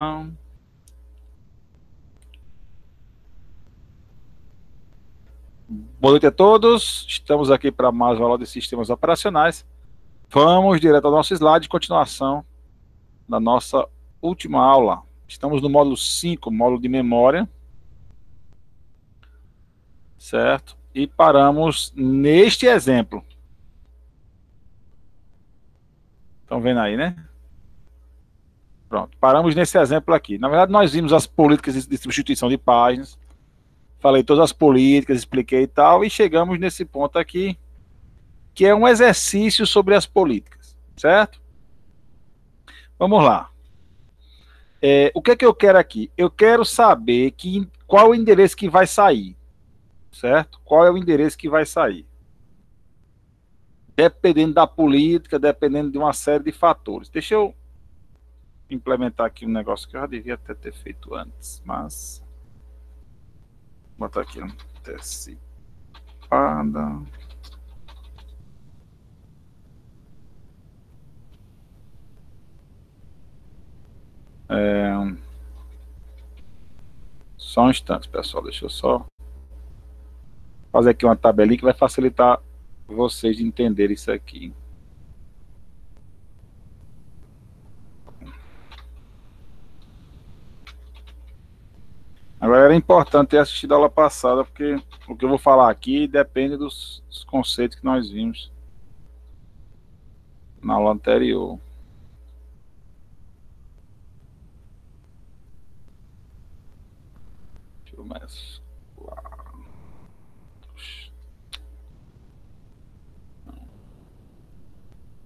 Boa noite a todos. Estamos aqui para mais uma aula de sistemas operacionais. Vamos direto ao nosso slide, continuação da nossa última aula. Estamos no módulo 5, módulo de memória. Certo? E paramos neste exemplo. Estão vendo aí, né? Pronto, paramos nesse exemplo aqui. Na verdade, nós vimos as políticas de substituição de páginas. Falei todas as políticas, expliquei e tal, e chegamos nesse ponto aqui, que é um exercício sobre as políticas, certo? Vamos lá. O que é que eu quero aqui? Eu quero saber qual é o endereço que vai sair, certo? Qual é o endereço que vai sair? Dependendo da política, dependendo de uma série de fatores. Deixa eu implementar aqui um negócio que eu já devia até ter feito antes, mas... Vou botar aqui antecipada. Só um instante, pessoal. Deixa eu só fazer aqui uma tabelinha que vai facilitar vocês de entenderem isso aqui. Agora, era importante ter assistido a aula passada, porque o que eu vou falar aqui depende dos conceitos que nós vimos na aula anterior. Deixa eu mesclar.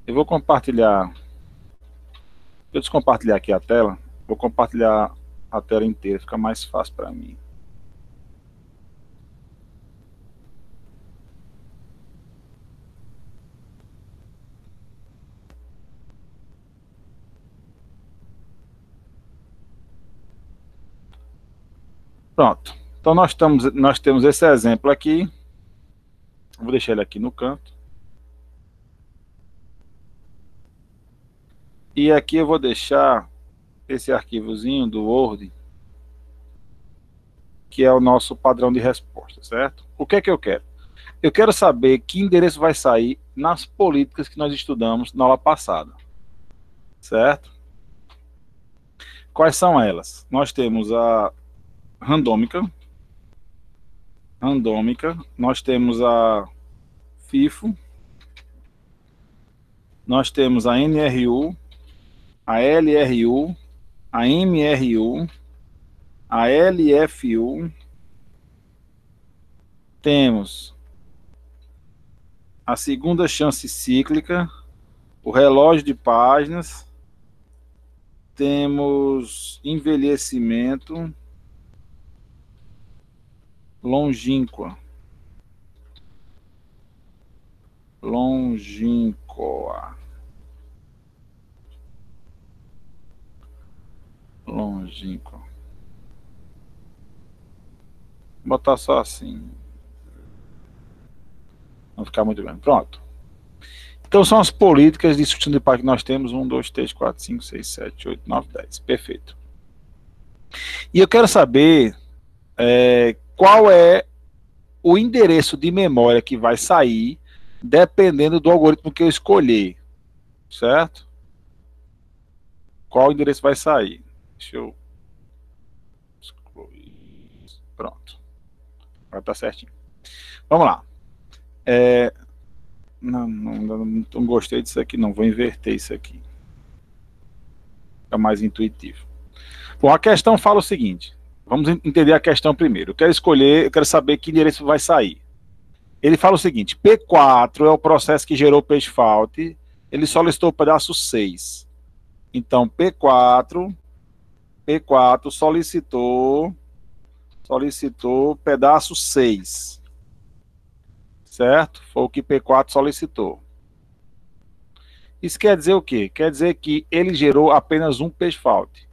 Eu vou compartilhar. Deixa eu descompartilhar aqui a tela. Vou compartilhar a tela inteira, fica mais fácil para mim. Pronto. Então nós temos esse exemplo aqui. Vou deixar ele aqui no canto. E aqui eu vou deixar esse arquivozinho do Word, que é o nosso padrão de resposta, certo? O que é que eu quero? Eu quero saber que endereço vai sair nas políticas que nós estudamos na aula passada, certo? Quais são elas? Nós temos a randômica, nós temos a FIFO, nós temos a NRU, a LRU, a MRU, a LFU, temos a segunda chance cíclica, o relógio de páginas, temos envelhecimento, longínqua, Vou botar só assim. Não ficar muito grande. Pronto. Então são as políticas de substituição de página que nós temos. 1, 2, 3, 4, 5, 6, 7, 8, 9, 10. Perfeito. E eu quero saber qual é o endereço de memória que vai sair dependendo do algoritmo que eu escolher. Certo? Qual o endereço vai sair? Deixa eu excluir. Pronto. Agora tá certinho. Vamos lá. Não gostei disso aqui, não. Vou inverter isso aqui. Fica mais intuitivo. Bom, a questão fala o seguinte. Vamos entender a questão primeiro. Eu quero saber que endereço vai sair. Ele fala o seguinte: P4 é o processo que gerou o page fault. Ele solicitou o pedaço 6. Então, P4 solicitou pedaço 6. Certo? Foi o que P4 solicitou. Isso quer dizer o quê? Quer dizer que ele gerou apenas um page fault.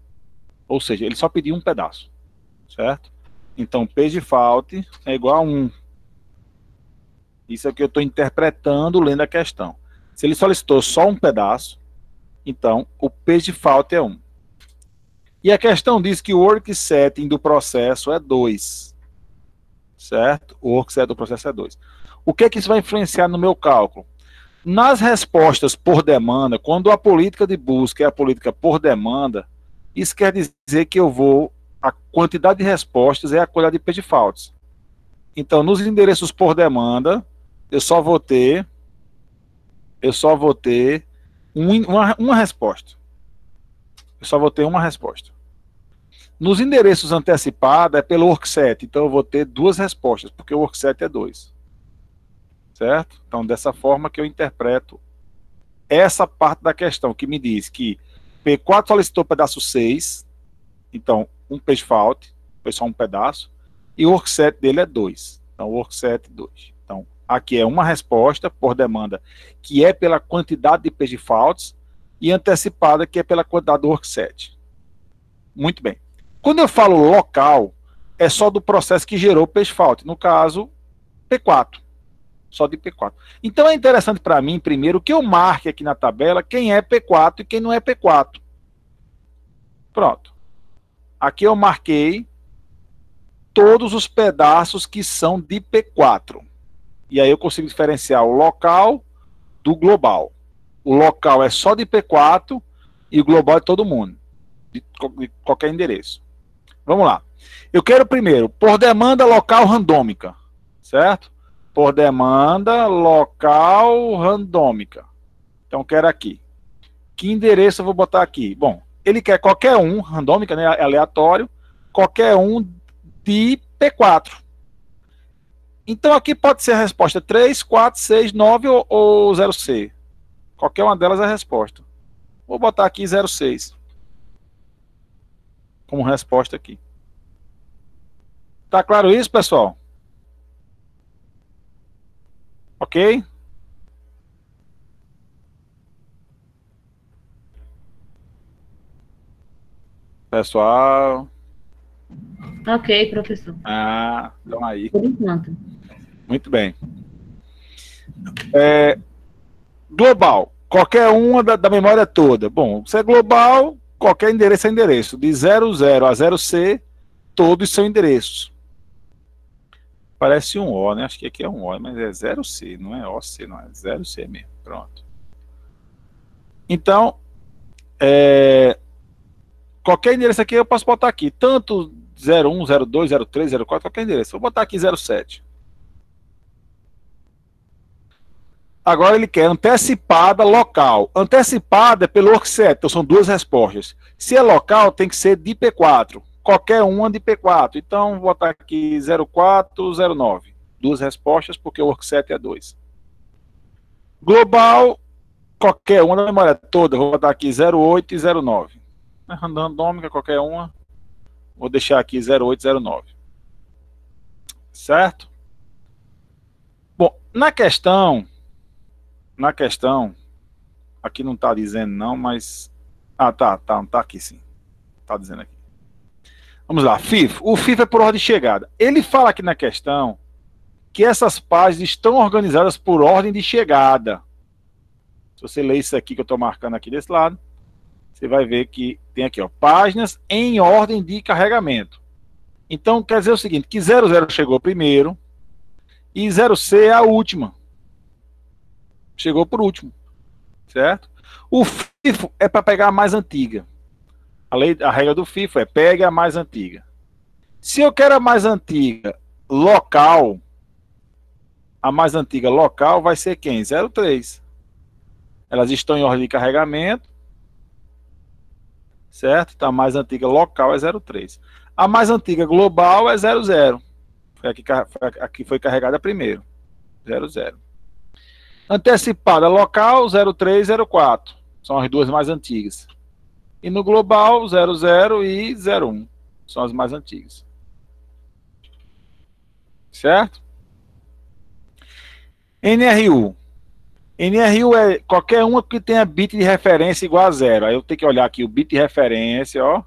Ou seja, ele só pediu um pedaço. Certo? Então, page fault é igual a 1. Isso é o que eu estou interpretando lendo a questão. Se ele solicitou só um pedaço, então o page fault é 1. E a questão diz que o work setting do processo é 2. Certo? O work setting do processo é 2. O que é que isso vai influenciar no meu cálculo? Nas respostas por demanda, quando a política de busca é a política por demanda, isso quer dizer que a quantidade de respostas é a quantidade de page faults. Então, nos endereços por demanda, eu só vou ter uma resposta. Eu só vou ter uma resposta. Nos endereços antecipados é pelo workset, então eu vou ter 2 respostas, porque o workset é 2. Certo? Então, dessa forma que eu interpreto essa parte da questão, que me diz que P4 solicitou pedaço 6, então, um page fault, foi só um pedaço, e o workset dele é 2. Então, o workset 2. Então, aqui é uma resposta por demanda, que é pela quantidade de page faults, e antecipada, que é pela quantidade do workset. Muito bem. Quando eu falo local, é só do processo que gerou o page fault, no caso, P4. Só de P4. Então é interessante para mim, primeiro, que eu marque aqui na tabela quem é P4 e quem não é P4. Pronto. Aqui eu marquei todos os pedaços que são de P4. E aí eu consigo diferenciar o local do global. O local é só de P4 e o global é todo mundo, de qualquer endereço. Vamos lá. Eu quero primeiro, por demanda local randômica, certo? Por demanda local randômica. Então, quero aqui. Que endereço eu vou botar aqui? Bom, ele quer qualquer um, randômica, né, aleatório, qualquer um de P4. Então, aqui pode ser a resposta 3, 4, 6, 9 ou 0C. Qualquer uma delas é a resposta. Vou botar aqui 0,6 como resposta aqui. Tá claro isso, pessoal? Ok? Pessoal. Ok, professor. Então aí. Por enquanto. Muito bem. Global. Qualquer uma da memória toda. Bom, se é global, qualquer endereço é endereço. De 00 a 0C, todos são endereços. Parece um O, né? Acho que aqui é um O, mas é 0C, não é OC, não, é 0C mesmo. Pronto. Então, qualquer endereço aqui eu posso botar aqui, tanto 01, 02, 03, 04, qualquer endereço. Vou botar aqui 07. Agora ele quer antecipada local. Antecipada é pelo workset, então são 2 respostas. Se é local, tem que ser de P4. Qualquer uma de P4. Então, vou botar aqui 04, 09. 2 respostas, porque o workset é 2. Global, qualquer uma da memória toda. Vou botar aqui 08 e 09. Randômica, qualquer uma. Vou deixar aqui 08 e 09. Certo? Bom, na questão, aqui não está dizendo não, mas... tá aqui sim. Está dizendo aqui. Vamos lá, FIFO. O FIFO é por ordem de chegada. Ele fala aqui na questão que essas páginas estão organizadas por ordem de chegada. Se você ler isso aqui que eu estou marcando aqui desse lado, você vai ver que tem aqui, ó, páginas em ordem de carregamento. Então, quer dizer o seguinte, que 00 chegou primeiro e 0C é a última. Chegou por último, certo? O FIFO é para pegar a mais antiga. A regra do FIFO é pegue a mais antiga. Se eu quero a mais antiga local, a mais antiga local vai ser quem? 03. Elas estão em ordem de carregamento, certo? Então a mais antiga local é 03. A mais antiga global é 00. Aqui foi carregada primeiro. 00. Antecipada local 03 e 04. São as 2 mais antigas. E no global, 00 e 01. São as mais antigas. Certo? NRU. NRU é qualquer uma que tenha bit de referência igual a 0. Aí eu tenho que olhar aqui o bit de referência, ó.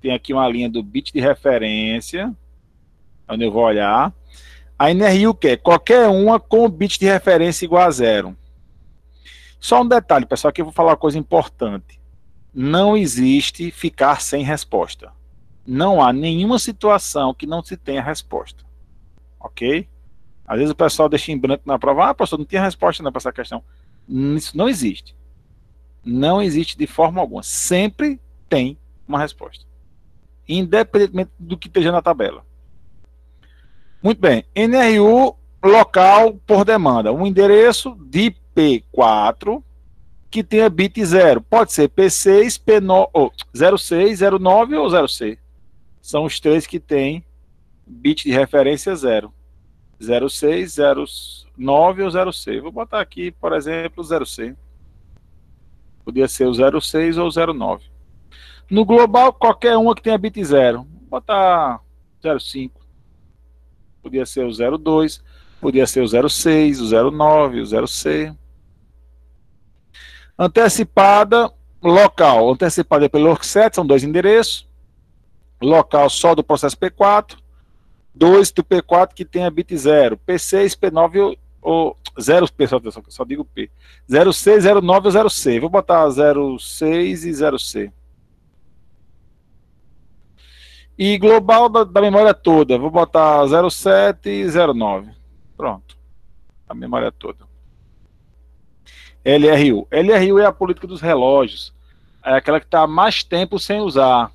Tem aqui uma linha do bit de referência, onde eu vou olhar. A NRU que é qualquer uma com bit de referência igual a 0. Só um detalhe, pessoal, que eu vou falar uma coisa importante. não existe ficar sem resposta. Não há nenhuma situação que não se tenha resposta. Ok? Às vezes o pessoal deixa em branco na prova. Ah, professor, não tinha resposta não para essa questão. Isso não existe. Não existe de forma alguma. Sempre tem uma resposta. Independentemente do que esteja na tabela. Muito bem. NRU local por demanda. Um endereço de P4 que tenha bit 0. Pode ser P6, P9, ou 06, 09 ou 0C. São os três que têm bit de referência 0. 06, 09 ou 0C. Vou botar aqui, por exemplo, 0C. Podia ser o 06 ou o 09. No global, qualquer uma que tenha bit 0. Vou botar 05. Podia ser o 02. Podia ser o 06, o 09, o 0C. Antecipada, local. Antecipada é pelo ORC7, são dois endereços. Local só do processo P4. 2 do P4 que tenha bit 0. P6, P9 ou 0, só digo P. 06, 09 ou 0C. Vou botar 06 e 0C. E global da memória toda. Vou botar 07 e 09. Pronto. A memória toda. LRU. LRU é a política dos relógios. É aquela que está mais tempo sem usar.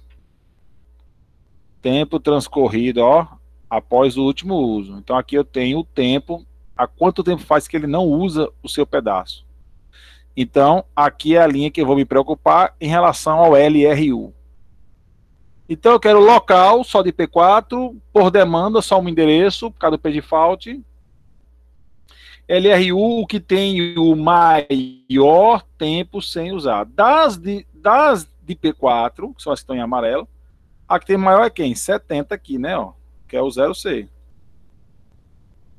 Tempo transcorrido, ó, após o último uso. Então aqui eu tenho o tempo, há quanto tempo faz que ele não usa o seu pedaço. Então aqui é a linha que eu vou me preocupar em relação ao LRU. Então eu quero local só de P4, por demanda só um endereço, por causa do pdefault. LRU, o que tem o maior tempo sem usar. Das de P4, que são as que estão em amarelo, a que tem maior é quem? 70 aqui, né? Ó, que é o 0C.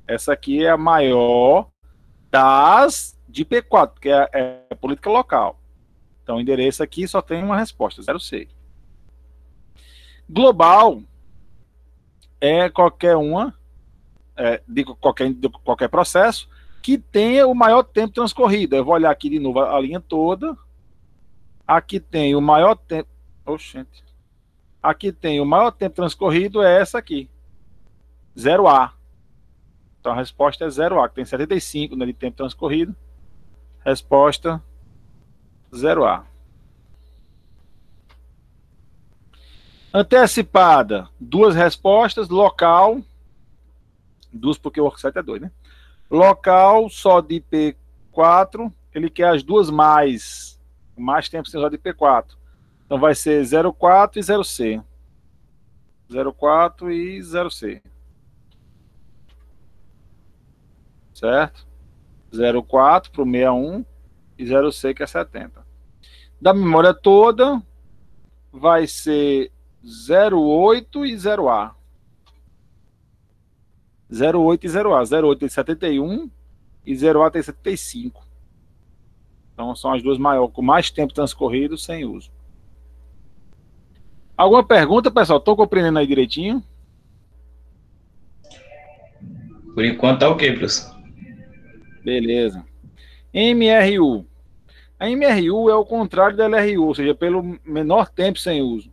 Essa aqui é a maior das de P4, que é a política local. Então o endereço aqui só tem uma resposta, 0C. Global é qualquer uma, de qualquer processo, que tenha o maior tempo transcorrido. Eu vou olhar aqui de novo a linha toda. Aqui tem o maior tempo. Oxente. Aqui tem o maior tempo transcorrido, é essa aqui. 0A. Então a resposta é 0A, que tem 75, né, de tempo transcorrido. Resposta 0A. Antecipada, duas respostas. Local, duas porque o ORC7 é 2, né? Local só de P4, ele quer as duas mais tempo sem usar de P4. Então vai ser 04 e 0C. 04 e 0C. Certo? 04 para o 61 e 0C que é 70. Da memória toda vai ser 08 e 0A. 08 e 0A. 08 tem 71 e 0A tem 75. Então são as duas maiores, com mais tempo transcorrido sem uso. Alguma pergunta, pessoal? Estou compreendendo aí direitinho? Por enquanto tá ok, professor. Beleza. MRU. A MRU é o contrário da LRU, ou seja, pelo menor tempo sem uso.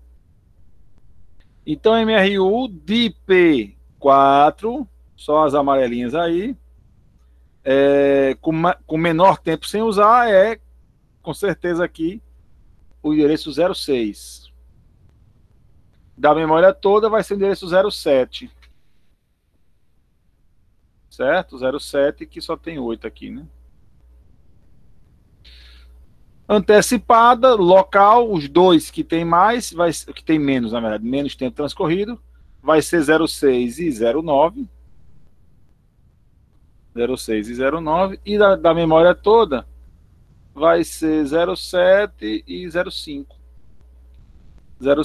Então, MRU de P4, só as amarelinhas aí, com menor tempo sem usar, com certeza aqui, o endereço 06. Da memória toda vai ser o endereço 07. Certo? 07, que só tem 8 aqui, né? Antecipada, local, os dois que tem mais, que tem menos, na verdade, menos tempo transcorrido, vai ser 06 e 09. 06 e 09. E da memória toda vai ser 07 e 05.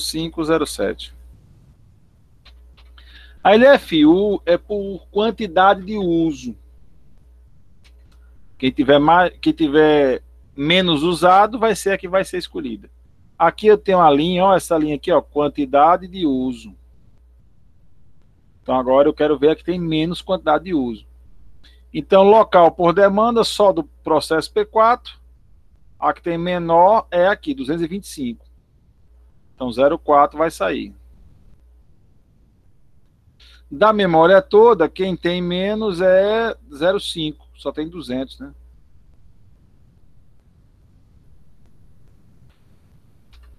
05, 07. A LFU é por quantidade de uso. Quem tiver menos usado vai ser a que vai ser escolhida. Aqui eu tenho uma linha, ó, essa linha aqui, ó, quantidade de uso. Então agora eu quero ver a que tem menos quantidade de uso. Então local por demanda só do processo P4. a que tem menor é aqui, 225. Então 0,4 vai sair. Da memória toda, quem tem menos é 0,5. Só tem 200, né?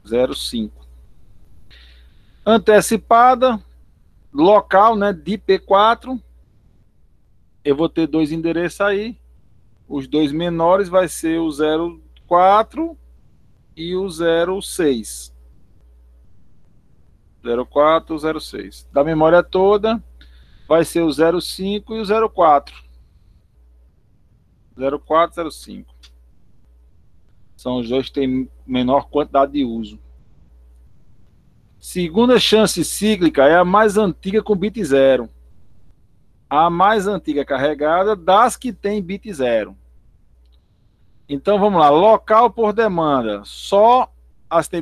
0,5. Antecipada, local, né, de P4. Eu vou ter dois endereços aí. Os dois menores vai ser o 0,4 e o 0,6. 0,4 e 0,6. Da memória toda, vai ser o 0,5 e o 0,4. 0,4 e 0,5. São os dois que têm menor quantidade de uso. Segunda chance cíclica é a mais antiga com bit 0. A mais antiga carregada das que tem bit 0. Então vamos lá, local por demanda, só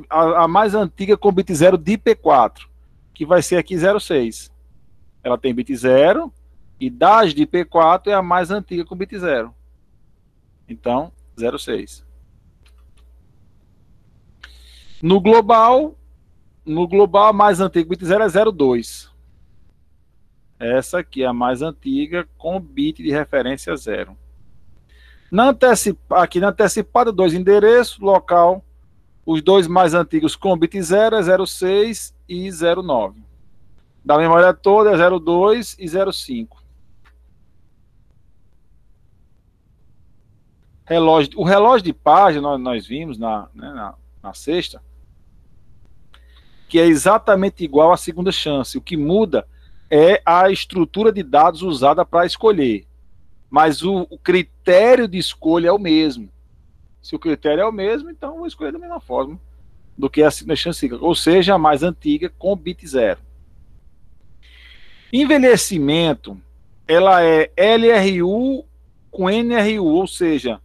a mais antiga com bit 0 de P4, que vai ser aqui 0,6. Ela tem bit 0 e das de P4 é a mais antiga com bit 0. Então, 0,6. No global a mais antiga bit 0 é 0,2. Essa aqui é a mais antiga com bit de referência 0. Aqui na antecipada, dois endereços, local, os dois mais antigos com bit 0 é 0,6 e 0,9. Da memória toda é 0,2 e 0,5. O relógio de página nós vimos na sexta, que é exatamente igual à segunda chance. O que muda é a estrutura de dados usada para escolher. Mas o critério de escolha é o mesmo. Se o critério é o mesmo, então eu vou escolher da mesma forma do que a segunda chance cíclica, ou seja, a mais antiga com bit 0. Envelhecimento, ela é LRU com NRU, ou seja,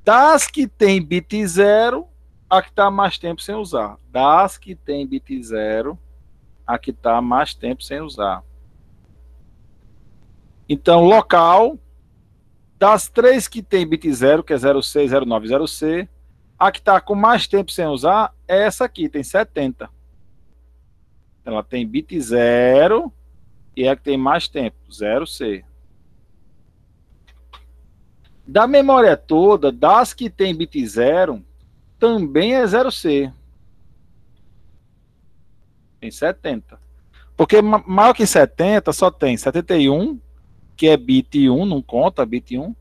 das que tem bit 0, a que está mais tempo sem usar. Das que tem bit 0, a que está mais tempo sem usar. Então, local, das três que tem bit 0, que é 0C, 09 e 0C, a que está com mais tempo sem usar é essa aqui, tem 70. Ela tem bit 0 e é a que tem mais tempo, 0C. Da memória toda, das que tem bit 0, também é 0C. Tem 70. Porque maior que 70 só tem 71, que é bit 1, não conta, bit 1,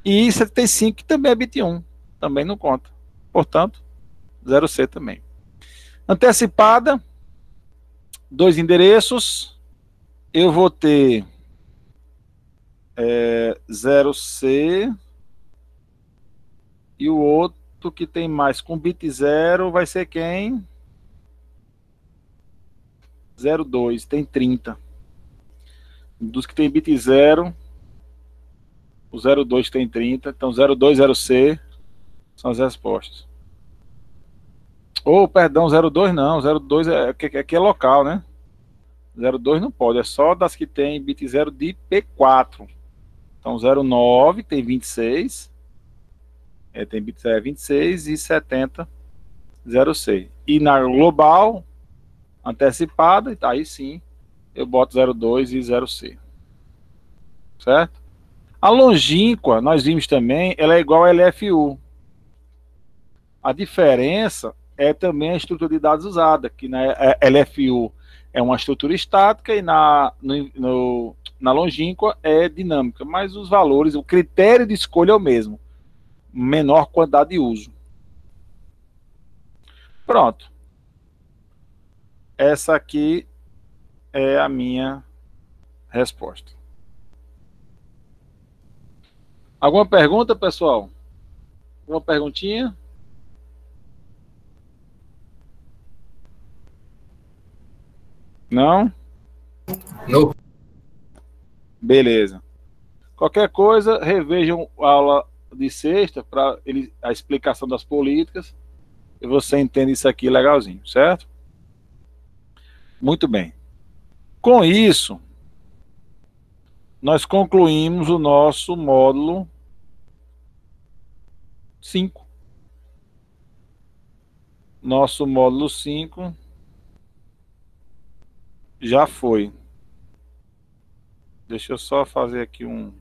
e 75, que também é bit 1, também não conta. Portanto, 0C também. Antecipada, dois endereços, eu vou ter 0C e o outro que tem mais com bit 0 vai ser quem? 02, tem 30. Dos que tem bit 0, o 02 tem 30, então 02, 0C são as respostas. Ou, perdão, 02 não, 02 aqui é local, né? 02 não pode, é só das que tem bit 0 de P4. Então 09 tem 26, tem bit 0 26 e 70, 0C. E na global, antecipada, aí sim, eu boto 02 e 0C. Certo? A longínqua, nós vimos também, ela é igual a LFU. A diferença é também a estrutura de dados usada, que na LFU é uma estrutura estática e na longínqua é dinâmica, mas os valores, o critério de escolha é o mesmo, menor quantidade de uso. Pronto. Essa aqui é a minha resposta. Alguma pergunta, pessoal? Alguma perguntinha? Não? Não. Beleza. Qualquer coisa, revejam a aula de sexta para a explicação das políticas e você entende isso aqui legalzinho, certo? Muito bem. Com isso, nós concluímos o nosso módulo 5. Nosso módulo 5 já foi. Deixa eu só fazer aqui uma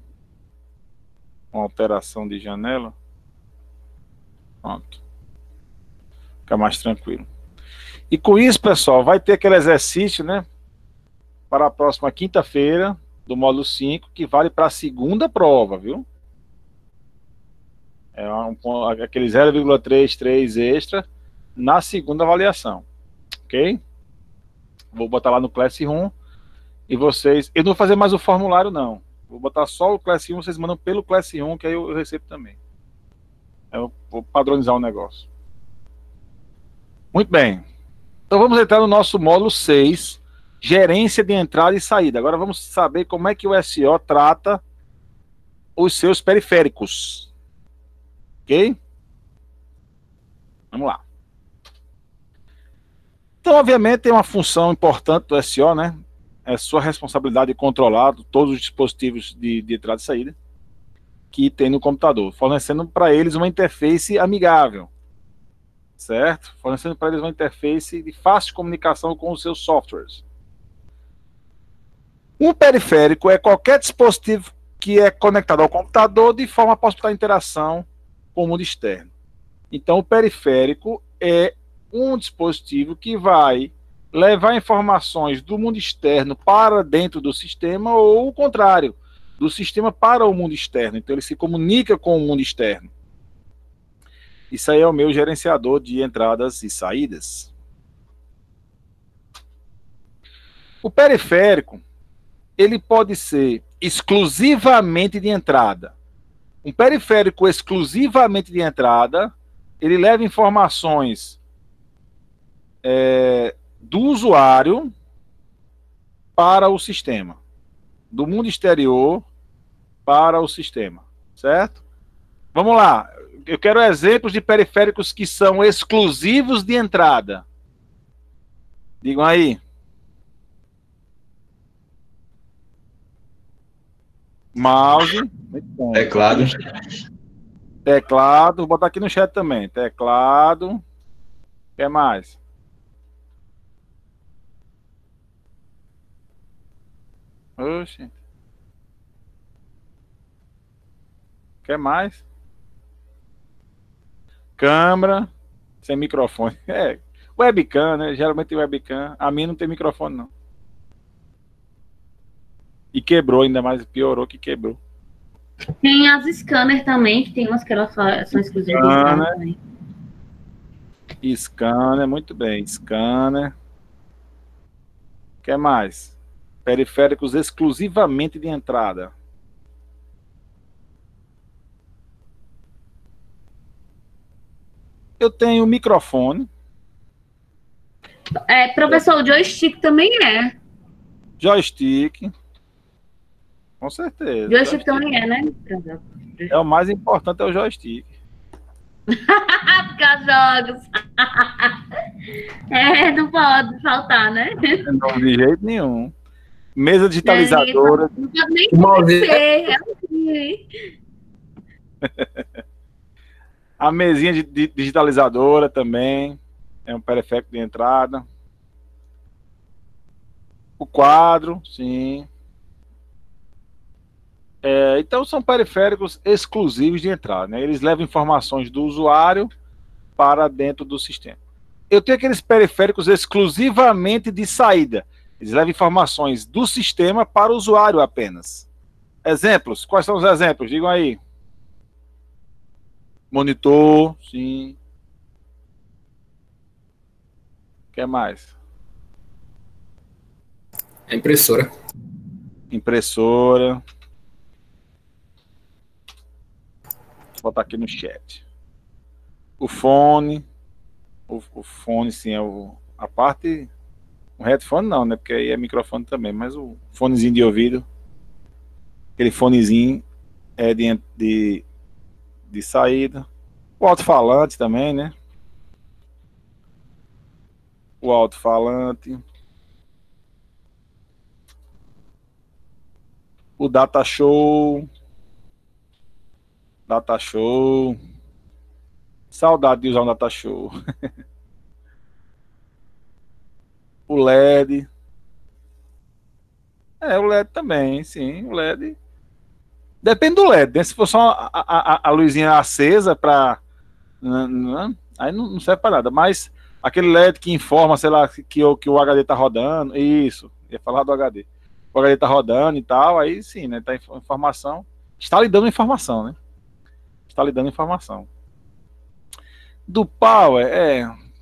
alteração de janela. Pronto. Fica mais tranquilo. E com isso, pessoal, vai ter aquele exercício, né? Para a próxima quinta-feira, do módulo 5, que vale para a segunda prova, viu? É aquele 0,33 extra na segunda avaliação. Ok? Vou botar lá no Classroom e vocês... Eu não vou fazer mais o formulário, não. Vou botar só o Classroom, vocês mandam pelo Classroom, que aí eu recebo também. Eu vou padronizar o negócio. Muito bem. Então vamos entrar no nosso módulo 6, gerência de entrada e saída. Agora vamos saber como é que o SO trata os seus periféricos. Ok? Vamos lá. Então, obviamente, tem uma função importante do SO, né? É sua responsabilidade de controlar todos os dispositivos de entrada e saída que tem no computador, fornecendo para eles uma interface amigável, certo? Fornecendo para eles uma interface de fácil comunicação com os seus softwares. Um periférico é qualquer dispositivo que é conectado ao computador de forma a possibilitar interação com o mundo externo. Então, o periférico é um dispositivo que vai levar informações do mundo externo para dentro do sistema ou o contrário, do sistema para o mundo externo. Então, ele se comunica com o mundo externo. Isso aí é o meu gerenciador de entradas e saídas. O periférico, ele pode ser exclusivamente de entrada. Um periférico exclusivamente de entrada, ele leva informações do usuário para o sistema, do mundo exterior para o sistema, certo? Vamos lá, eu quero exemplos de periféricos que são exclusivos de entrada. Digam aí. Mouse. Teclado. Teclado, vou botar aqui no chat também. Teclado. O que mais? Oxe. O que mais? Câmera. Sem microfone. Webcam, né? Geralmente webcam. A minha não tem microfone, não. E quebrou, ainda mais piorou que quebrou. Tem as scanner também, que tem umas que elas são exclusivas de scanner também. Scanner, muito bem. Scanner. O que mais? Periféricos exclusivamente de entrada. Eu tenho microfone. Professor, o joystick também é. Joystick. Com certeza. Joystick também é, né? É o mais importante, é o joystick. Ficar jogos. Não pode faltar, né? Não, de jeito nenhum. Mesa digitalizadora. Não pode nem ser. A mesinha de digitalizadora também. É um periférico de entrada. O quadro, sim. Então são periféricos exclusivos de entrada, né? Eles levam informações do usuário para dentro do sistema. Eu tenho aqueles periféricos exclusivamente de saída. Eles levam informações do sistema para o usuário apenas. Exemplos, quais são os exemplos? Digam aí. Monitor, sim. O que mais? A impressora. Impressora. Vou botar aqui no chat. O fone. O fone, sim, é a parte... O headphone não, né? Porque aí é microfone também. Mas o fonezinho de ouvido. Aquele fonezinho é de saída. O alto-falante também, né? O alto-falante. O data show. Data show. Saudade de usar um data show. O LED. O LED também, sim. O LED. Depende do LED, né? Se for só a luzinha acesa para. Aí não serve para nada. Mas aquele LED que informa, sei lá, que o HD tá rodando. Isso. Ia falar do HD. O HD tá rodando e tal. Aí sim, né? Tá informação. Está lhe dando informação, né? Está lhe dando informação. Do Power,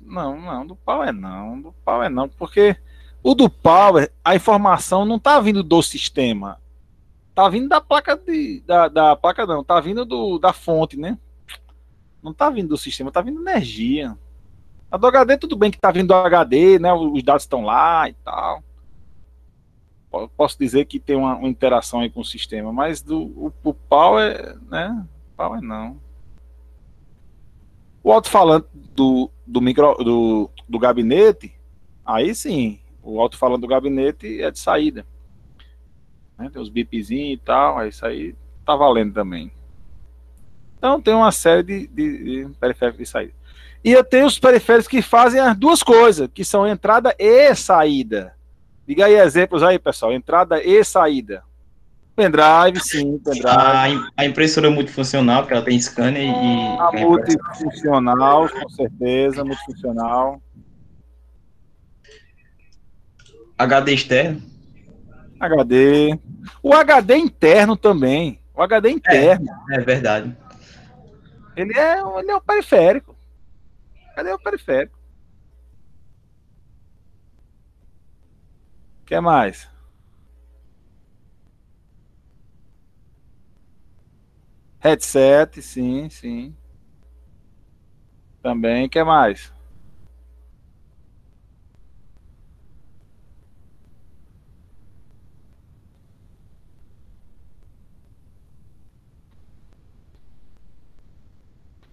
não, do Power não. Do Power não. Porque o do Power, a informação não tá vindo do sistema. Tá vindo da placa da placa não, tá vindo da fonte, né? Não tá vindo do sistema, tá vindo energia. A do HD tudo bem que tá vindo do HD, né? Os dados estão lá e tal. Posso dizer que tem uma interação aí com o sistema, mas o Power, né? Power não. O alto-falante do gabinete, aí sim, o alto-falante do gabinete é de saída. Né? Tem os bipzinhos e tal, isso aí tá valendo também. Então tem uma série de periféricos de saída. E eu tenho os periféricos que fazem as duas coisas, que são entrada e saída. Diga aí exemplos aí, pessoal. Entrada e saída. Pendrive, sim, pendrive. A impressora multifuncional, que ela tem scanner e... A multifuncional, com certeza, multifuncional. HD externo. HD. O HD interno também. O HD interno. É verdade. Ele é um periférico. Cadê o periférico? O que mais? Headset, sim, sim. Também, o que mais?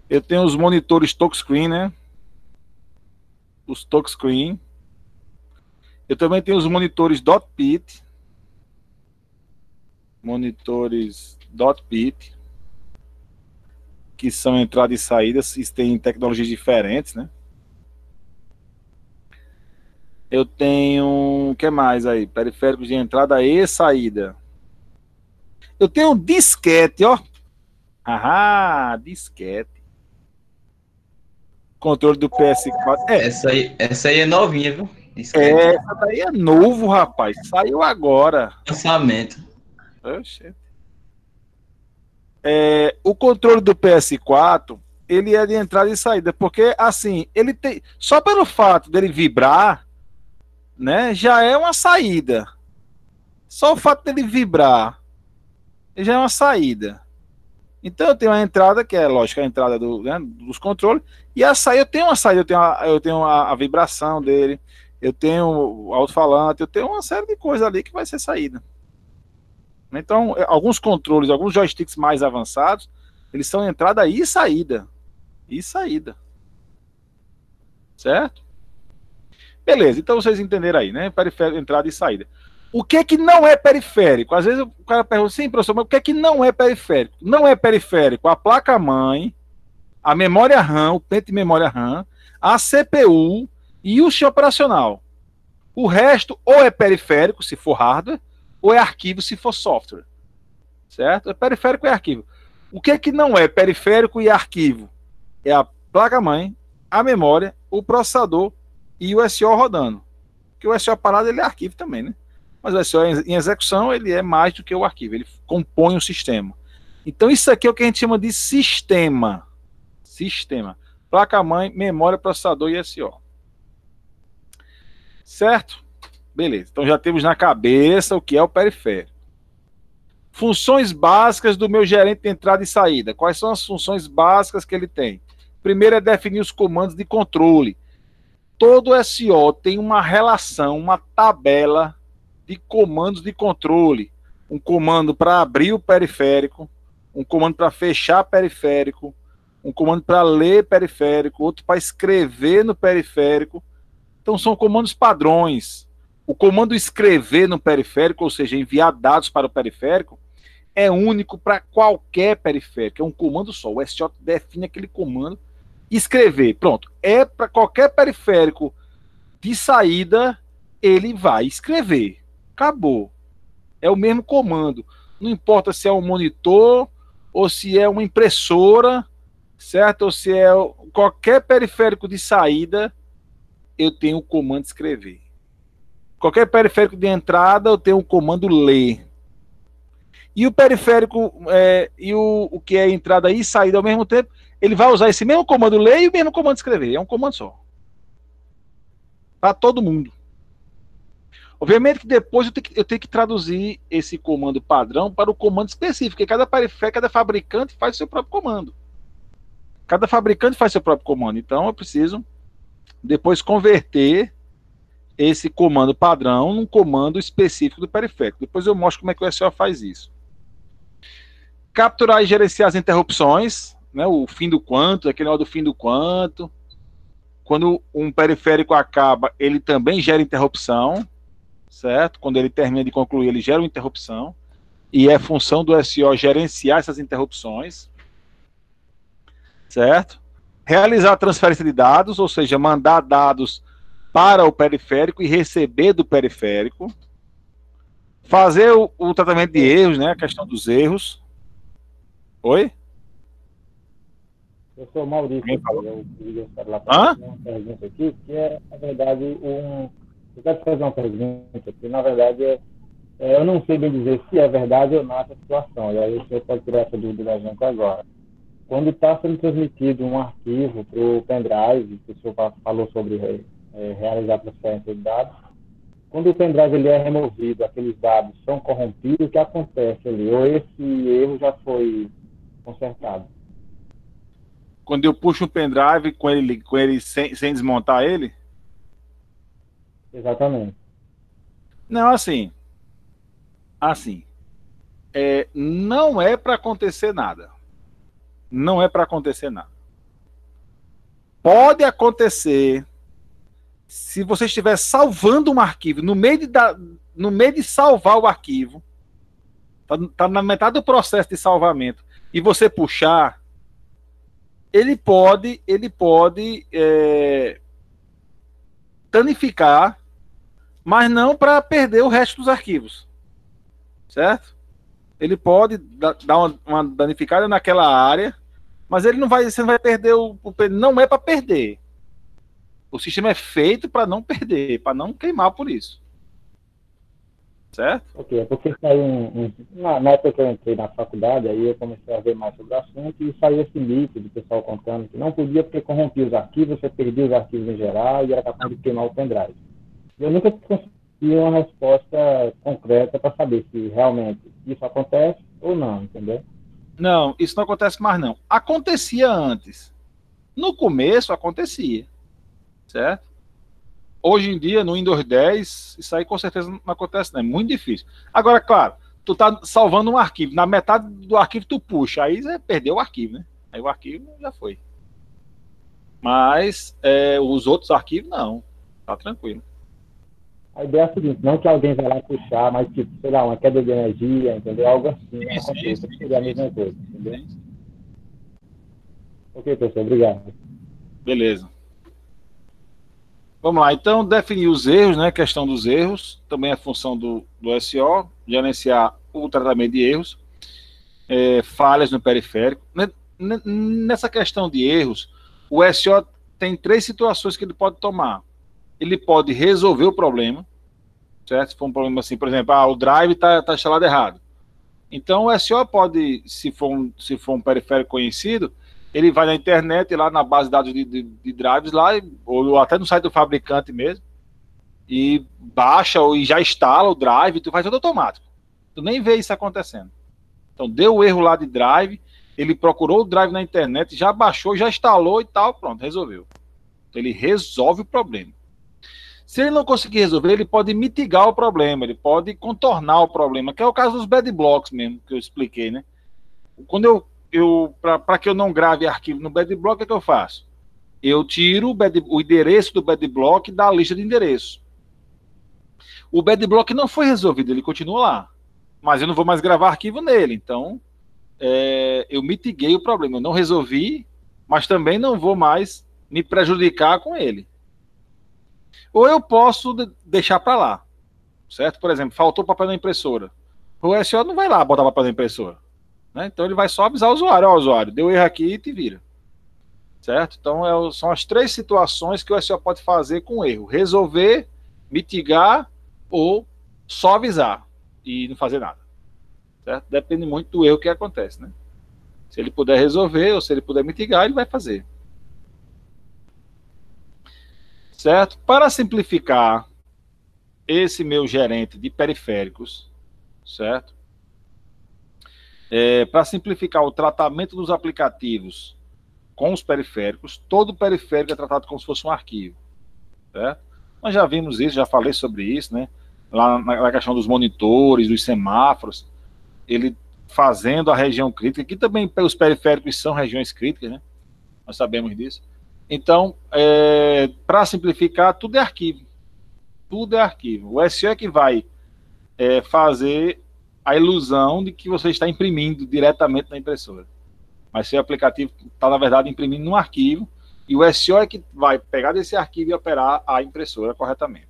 Eu tenho os monitores touchscreen, né? Os touchscreen. Eu também tenho os monitores .pit. Monitores .pit. Que são entrada e saída. Tem tecnologias diferentes, né? Eu tenho... O que mais aí? Periféricos de entrada e saída. Eu tenho um disquete, ó. Disquete. Controle do PS4. Essa aí é novinha, viu? Essa daí é novo, rapaz. Saiu agora. Lançamento. Oxe. O controle do PS4, ele é de entrada e saída, porque assim, ele tem, só pelo fato dele vibrar, né, já é uma saída. Só o fato dele vibrar, já é uma saída. Então eu tenho a entrada, que é lógico, a entrada dos controles, e a saída, eu tenho uma saída, eu tenho a vibração dele, eu tenho o alto-falante, eu tenho uma série de coisas ali que vai ser saída. Então, alguns controles, alguns joysticks mais avançados, eles são entrada e saída. E saída. Certo? Beleza, então vocês entenderam aí, né? Periférico, entrada e saída. O que é que não é periférico? Às vezes o cara pergunta, sim, professor, mas o que é que não é periférico? Não é periférico a placa-mãe, a memória RAM, o pente de memória RAM, a CPU e o chip operacional. O resto ou é periférico, se for hardware, ou é arquivo, se for software. Certo? É periférico e arquivo. O que é que não é periférico e arquivo? É a placa-mãe, a memória, o processador e o SO rodando. Porque o SO parado ele é arquivo também, né? Mas o SO em execução ele é mais do que o arquivo, ele compõe o sistema. Então isso aqui é o que a gente chama de sistema. Sistema. Placa-mãe, memória, processador e SO. Certo? Beleza. Então já temos na cabeça o que é o periférico. Funções básicas do meu gerente de entrada e saída. Quais são as funções básicas que ele tem? Primeiro é definir os comandos de controle. Todo SO tem uma relação, uma tabela de comandos de controle. Um comando para abrir o periférico, um comando para fechar periférico, um comando para ler periférico, outro para escrever no periférico. Então são comandos padrões. O comando escrever no periférico, ou seja, enviar dados para o periférico, é único para qualquer periférico. É um comando só. O SO define aquele comando. Escrever, pronto. É para qualquer periférico de saída ele vai escrever. Acabou. É o mesmo comando. Não importa se é um monitor ou se é uma impressora, certo? Ou se é qualquer periférico de saída, eu tenho o comando escrever. Qualquer periférico de entrada, eu tenho o comando ler. E o periférico e o que é entrada e saída ao mesmo tempo, ele vai usar esse mesmo comando ler e o mesmo comando escrever. É um comando só. Para todo mundo. Obviamente que depois eu tenho que traduzir esse comando padrão para o comando específico, porque cada periférico, cada fabricante faz seu próprio comando. Cada fabricante faz seu próprio comando. Então eu preciso depois converter esse comando padrão num comando específico do periférico. Depois eu mostro como é que o SO faz isso. Capturar e gerenciar as interrupções, né, o fim do quanto, aquele negócio do fim do quanto. Quando um periférico acaba, ele também gera interrupção, certo? Quando ele termina de concluir, ele gera uma interrupção. E é função do SO gerenciar essas interrupções, certo? Realizar a transferência de dados, ou seja, mandar dados para o periférico e receber do periférico. Fazer o tratamento de erros, né? A questão dos erros. Oi? Eu sou o Maurício, eu quero lá fazer uma pergunta aqui, que é, na verdade, eu quero fazer uma pergunta, que na verdade eu não sei bem dizer se é verdade ou não essa situação, e aí o senhor pode tirar essa dúvida da gente agora. Quando está sendo transmitido um arquivo para o pendrive, que o senhor falou sobre realizar a transferência de dados, quando o pendrive ele é removido, aqueles dados são corrompidos, o que acontece ali? Ou esse erro já foi consertado? Quando eu puxo um pendrive com ele sem desmontar ele? Exatamente. Não, assim, não é para acontecer nada. Não é para acontecer nada. Pode acontecer se você estiver salvando um arquivo, no meio de salvar o arquivo, tá na metade do processo de salvamento, e você puxar, ele pode danificar, mas não para perder o resto dos arquivos, certo? Ele pode dar uma danificada naquela área, mas você não vai perder não é para perder. O sistema é feito para não perder, para não queimar por isso. Certo? Ok, é porque saiu na época que eu entrei na faculdade, aí eu comecei a ver mais sobre o assunto e saiu esse mito do pessoal contando que não podia porque corrompia os arquivos, você perdia os arquivos em geral e era capaz de queimar o pendrive. Eu nunca consegui uma resposta concreta para saber se realmente isso acontece ou não, entendeu? Não, isso não acontece mais não. Acontecia antes. No começo acontecia, certo? Hoje em dia, no Windows 10, isso aí com certeza não acontece, não. É muito difícil. Agora, claro, tu tá salvando um arquivo, na metade do arquivo tu puxa, aí você perdeu o arquivo, né? Aí o arquivo já foi. Mas os outros arquivos, não. Tá tranquilo. A ideia é a seguinte, não que alguém vai lá puxar, mas tipo, sei lá, uma queda de energia, entendeu? Algo assim, acontece, seria a mesma coisa, entendeu? Ok, professor, obrigado. Beleza. Vamos lá, então, definir os erros, né? Questão dos erros, também é função do SO, gerenciar o tratamento de erros, falhas no periférico. Nessa questão de erros, o SO tem 3 situações que ele pode tomar. Ele pode resolver o problema, certo? Se for um problema assim, por exemplo, o drive está instalado errado. Então, o SO pode, se for um periférico conhecido, ele vai na internet, lá na base de dados de drives, lá, ou até no site do fabricante mesmo, e baixa e já instala o drive, tu faz tudo automático. Tu nem vê isso acontecendo. Então, deu o erro lá de drive, ele procurou o drive na internet, já baixou, já instalou e tal, pronto, resolveu. Então, ele resolve o problema. Se ele não conseguir resolver, ele pode mitigar o problema, ele pode contornar o problema, que é o caso dos bad blocks mesmo, que eu expliquei, né? Quando para que eu não grave arquivo no bad block, o que eu faço? Eu tiro o endereço do bad block da lista de endereços. O bad block não foi resolvido, ele continua lá. Mas eu não vou mais gravar arquivo nele. Então, eu mitiguei o problema. Eu não resolvi, mas também não vou mais me prejudicar com ele. Ou eu posso deixar para lá, certo? Por exemplo, faltou papel na impressora. O SO não vai lá botar papel na impressora, né? Então ele vai só avisar o usuário, ó, usuário, deu erro aqui e te vira, certo? Então são as 3 situações que o SO pode fazer com erro: resolver, mitigar ou só avisar e não fazer nada, certo? Depende muito do erro que acontece, né? Se ele puder resolver ou se ele puder mitigar, ele vai fazer. Certo? Para simplificar esse meu gerente de periféricos, certo? Para simplificar o tratamento dos aplicativos com os periféricos, todo periférico é tratado como se fosse um arquivo, certo? Nós já vimos isso, já falei sobre isso, né? Lá na questão dos monitores, dos semáforos, ele fazendo a região crítica, que também os periféricos são regiões críticas, né? Nós sabemos disso. Então, para simplificar, tudo é arquivo. Tudo é arquivo. O SEO é que vai fazer a ilusão de que você está imprimindo diretamente na impressora. Mas seu aplicativo está, na verdade, imprimindo num arquivo, e o SEO é que vai pegar desse arquivo e operar a impressora corretamente.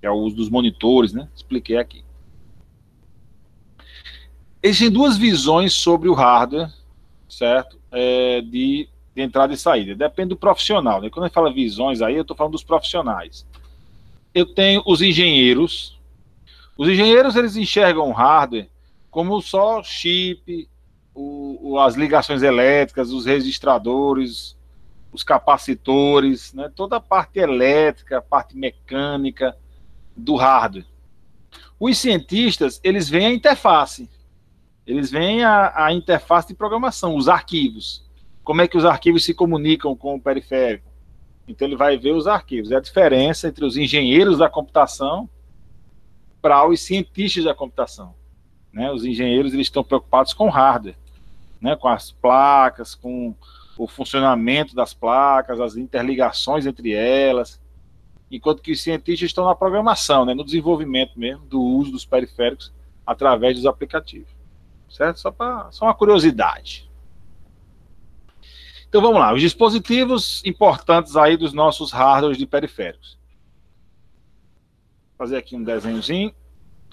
Que é o uso dos monitores, né? Expliquei aqui. Existem 2 visões sobre o hardware, certo? De entrada e saída. Depende do profissional, né? Quando a gente fala visões aí, eu estou falando dos profissionais. Eu tenho os engenheiros. Os engenheiros, eles enxergam o hardware como só chip, as ligações elétricas, os registradores, os capacitores, né? Toda a parte elétrica, a parte mecânica do hardware. Os cientistas, eles veem a interface. Eles veem a interface de programação, os arquivos. Como é que os arquivos se comunicam com o periférico. Então ele vai ver os arquivos. É a diferença entre os engenheiros da computação para os cientistas da computação, né? Os engenheiros, eles estão preocupados com o hardware, né? Com as placas, com o funcionamento das placas, as interligações entre elas, enquanto que os cientistas estão na programação, né? No desenvolvimento mesmo do uso dos periféricos através dos aplicativos, certo? Só uma curiosidade. Então vamos lá, os dispositivos importantes aí dos nossos hardwares de periféricos. Vou fazer aqui um desenhozinho.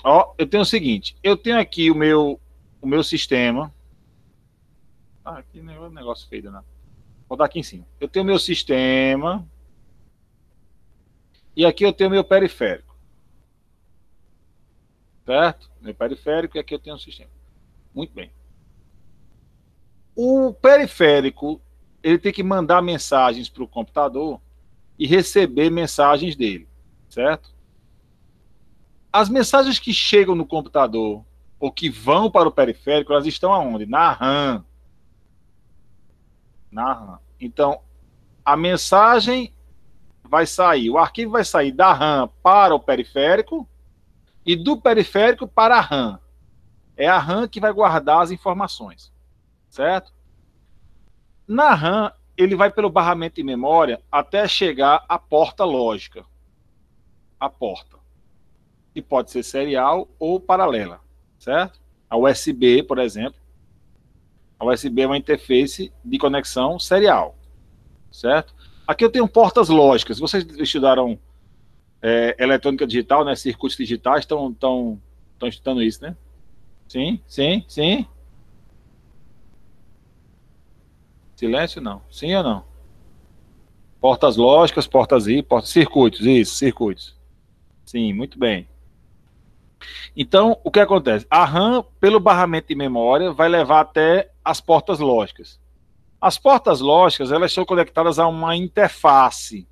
Ó, eu tenho o seguinte, eu tenho aqui o meu sistema. Ah, aqui negócio feio, né? Vou dar aqui em cima. Eu tenho o meu sistema. E aqui eu tenho o meu periférico. Certo? Meu periférico, e aqui eu tenho o sistema. Muito bem. O periférico, ele tem que mandar mensagens para o computador e receber mensagens dele, certo? As mensagens que chegam no computador ou que vão para o periférico, elas estão aonde? Na RAM. Na RAM. Então, a mensagem vai sair, o arquivo vai sair da RAM para o periférico e do periférico para a RAM. É a RAM que vai guardar as informações, certo? Na RAM, ele vai pelo barramento de memória até chegar à porta lógica. A porta. Que pode ser serial ou paralela, certo? A USB, por exemplo. A USB é uma interface de conexão serial, certo? Aqui eu tenho portas lógicas. Vocês estudaram eletrônica digital, né? Circuitos digitais, estão estudando isso, né? Sim, sim, sim. Silêncio, não. Sim ou não? Portas lógicas, portas I, circuitos, isso, circuitos. Sim, muito bem. Então, o que acontece? A RAM, pelo barramento de memória, vai levar até as portas lógicas. As portas lógicas, elas são conectadas a uma interface.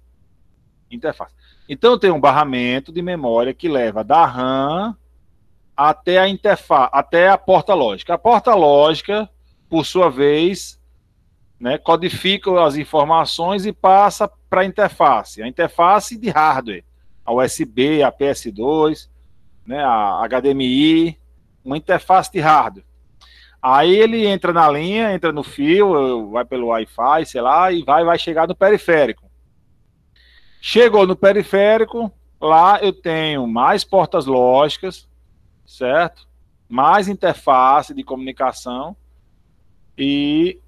Então, eu tenho um barramento de memória que leva da RAM até a interface, até a porta lógica. A porta lógica, por sua vez, né, codifica as informações e passa para a interface de hardware, a USB, a PS2, né, a HDMI, uma interface de hardware. Aí ele entra na linha, entra no fio, vai pelo Wi-Fi, sei lá, e vai chegar no periférico. Chegou no periférico, lá eu tenho mais portas lógicas, certo? Mais interface de comunicação e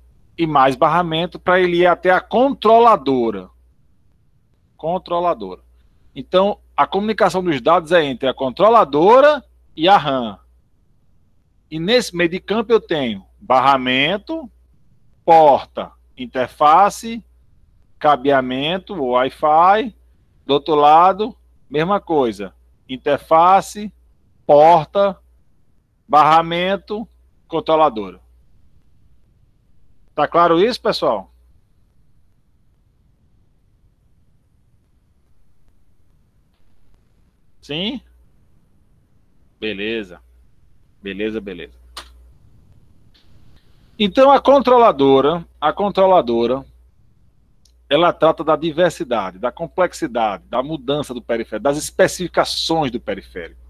mais barramento para ele ir até a controladora. Então, a comunicação dos dados é entre a controladora e a RAM. E nesse meio de campo eu tenho barramento, porta, interface, cabeamento, Wi-Fi. Do outro lado, mesma coisa. Interface, porta, barramento, controladora. Tá claro isso, pessoal? Sim? Beleza. Beleza. Então a controladora, ela trata da diversidade, da complexidade, da mudança do periférico, das especificações do periférico.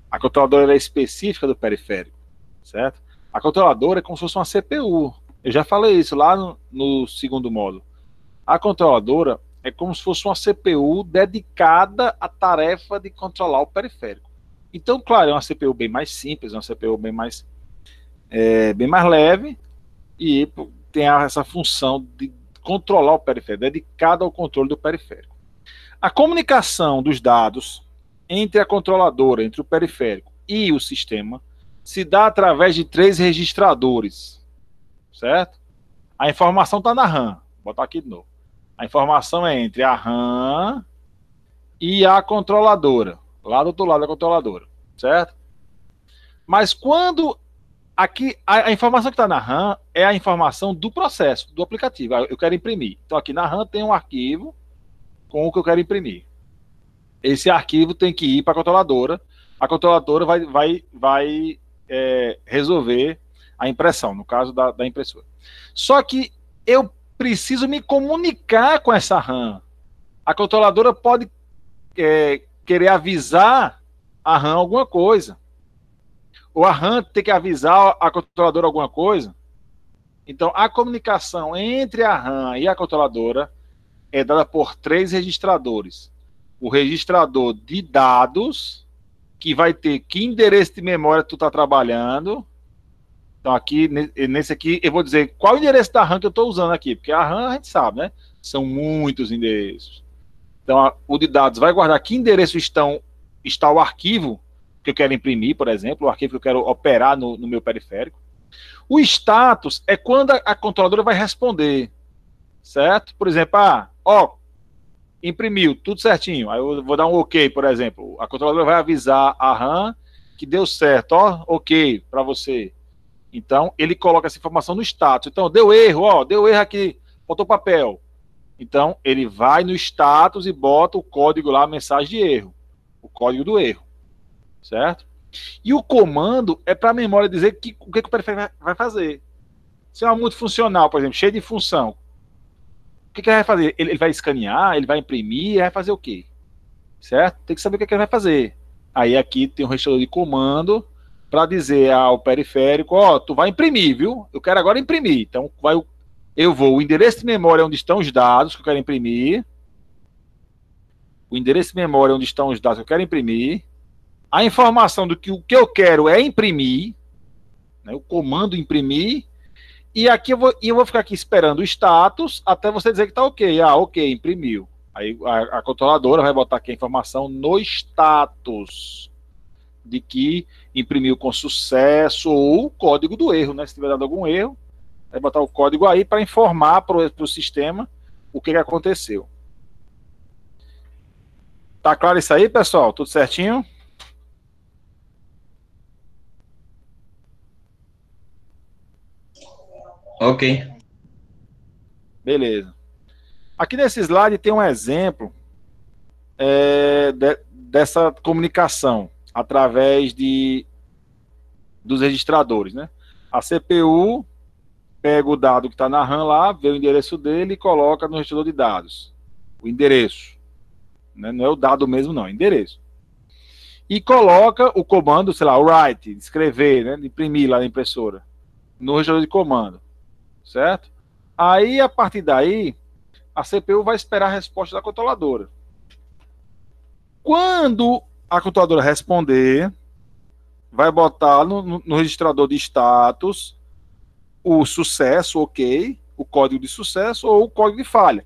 A controladora é específica do periférico, certo? A controladora é como se fosse uma CPU. Eu já falei isso lá no segundo módulo. A controladora é como se fosse uma CPU dedicada à tarefa de controlar o periférico. Então, claro, é uma CPU bem mais simples, é uma CPU bem mais leve e tem essa função de controlar o periférico, dedicada ao controle do periférico. A comunicação dos dados entre a controladora, entre o periférico e o sistema, se dá através de 3 registradores, certo? A informação está na RAM. Vou botar aqui de novo. A informação é entre a RAM e a controladora, lá do outro lado da controladora, certo? Mas quando aqui a informação que está na RAM é a informação do processo, do aplicativo. Eu quero imprimir. Então aqui na RAM tem um arquivo com o que eu quero imprimir. Esse arquivo tem que ir para a controladora. A controladora vai resolver a impressão, no caso da impressora. Só que eu preciso me comunicar com essa RAM. A controladora pode querer avisar a RAM alguma coisa. Ou a RAM tem que avisar a controladora alguma coisa. Então, a comunicação entre a RAM e a controladora é dada por 3 registradores. O registrador de dados, que vai ter que endereço de memória tu está trabalhando. Então, aqui, nesse aqui, eu vou dizer qual o endereço da RAM que eu estou usando aqui, porque a RAM a gente sabe, né? São muitos endereços. Então, o de dados vai guardar que endereço está o arquivo que eu quero imprimir, por exemplo, o arquivo que eu quero operar no meu periférico. O status é quando a controladora vai responder, certo? Por exemplo, imprimiu, tudo certinho. Aí eu vou dar um OK, por exemplo. A controladora vai avisar a RAM que deu certo, OK para você. Então, ele coloca essa informação no status. Então, deu erro aqui, faltou papel. Então, ele vai no status e bota o código lá, a mensagem de erro. O código do erro. Certo? E o comando é para a memória dizer o que o periférico vai fazer. Se é uma multifuncional, por exemplo, cheia de função, o que ele vai fazer? Ele vai escanear, ele vai imprimir, ele vai fazer o quê? Certo? Tem que saber o que ele vai fazer. Aí aqui tem um registrador de comando para dizer ao periférico, tu vai imprimir, viu? Eu quero agora imprimir. Então, o endereço de memória onde estão os dados que eu quero imprimir. O endereço de memória onde estão os dados que eu quero imprimir. A informação do que o que eu quero é imprimir, né, o comando imprimir, e aqui eu vou ficar aqui esperando o status até você dizer que está OK. OK, imprimiu. Aí a controladora vai botar aqui a informação no status de que imprimiu com sucesso ou o código do erro, né? Se tiver dado algum erro, vai botar o código aí para informar para o sistema o que aconteceu. Tá claro isso aí, pessoal? Tudo certinho? Ok. Beleza. Aqui nesse slide tem um exemplo dessa comunicação através dos registradores, né? A CPU pega o dado que está na RAM lá, vê o endereço dele e coloca no registrador de dados. O endereço. Né? Não é o dado mesmo, não, é o endereço. E coloca o comando, sei lá, o write, escrever, né? Imprimir lá na impressora, no registrador de comando. Certo? Aí, a partir daí, a CPU vai esperar a resposta da controladora. Quando a controladora responder, vai botar no registrador de status o sucesso, OK, o código de sucesso ou o código de falha.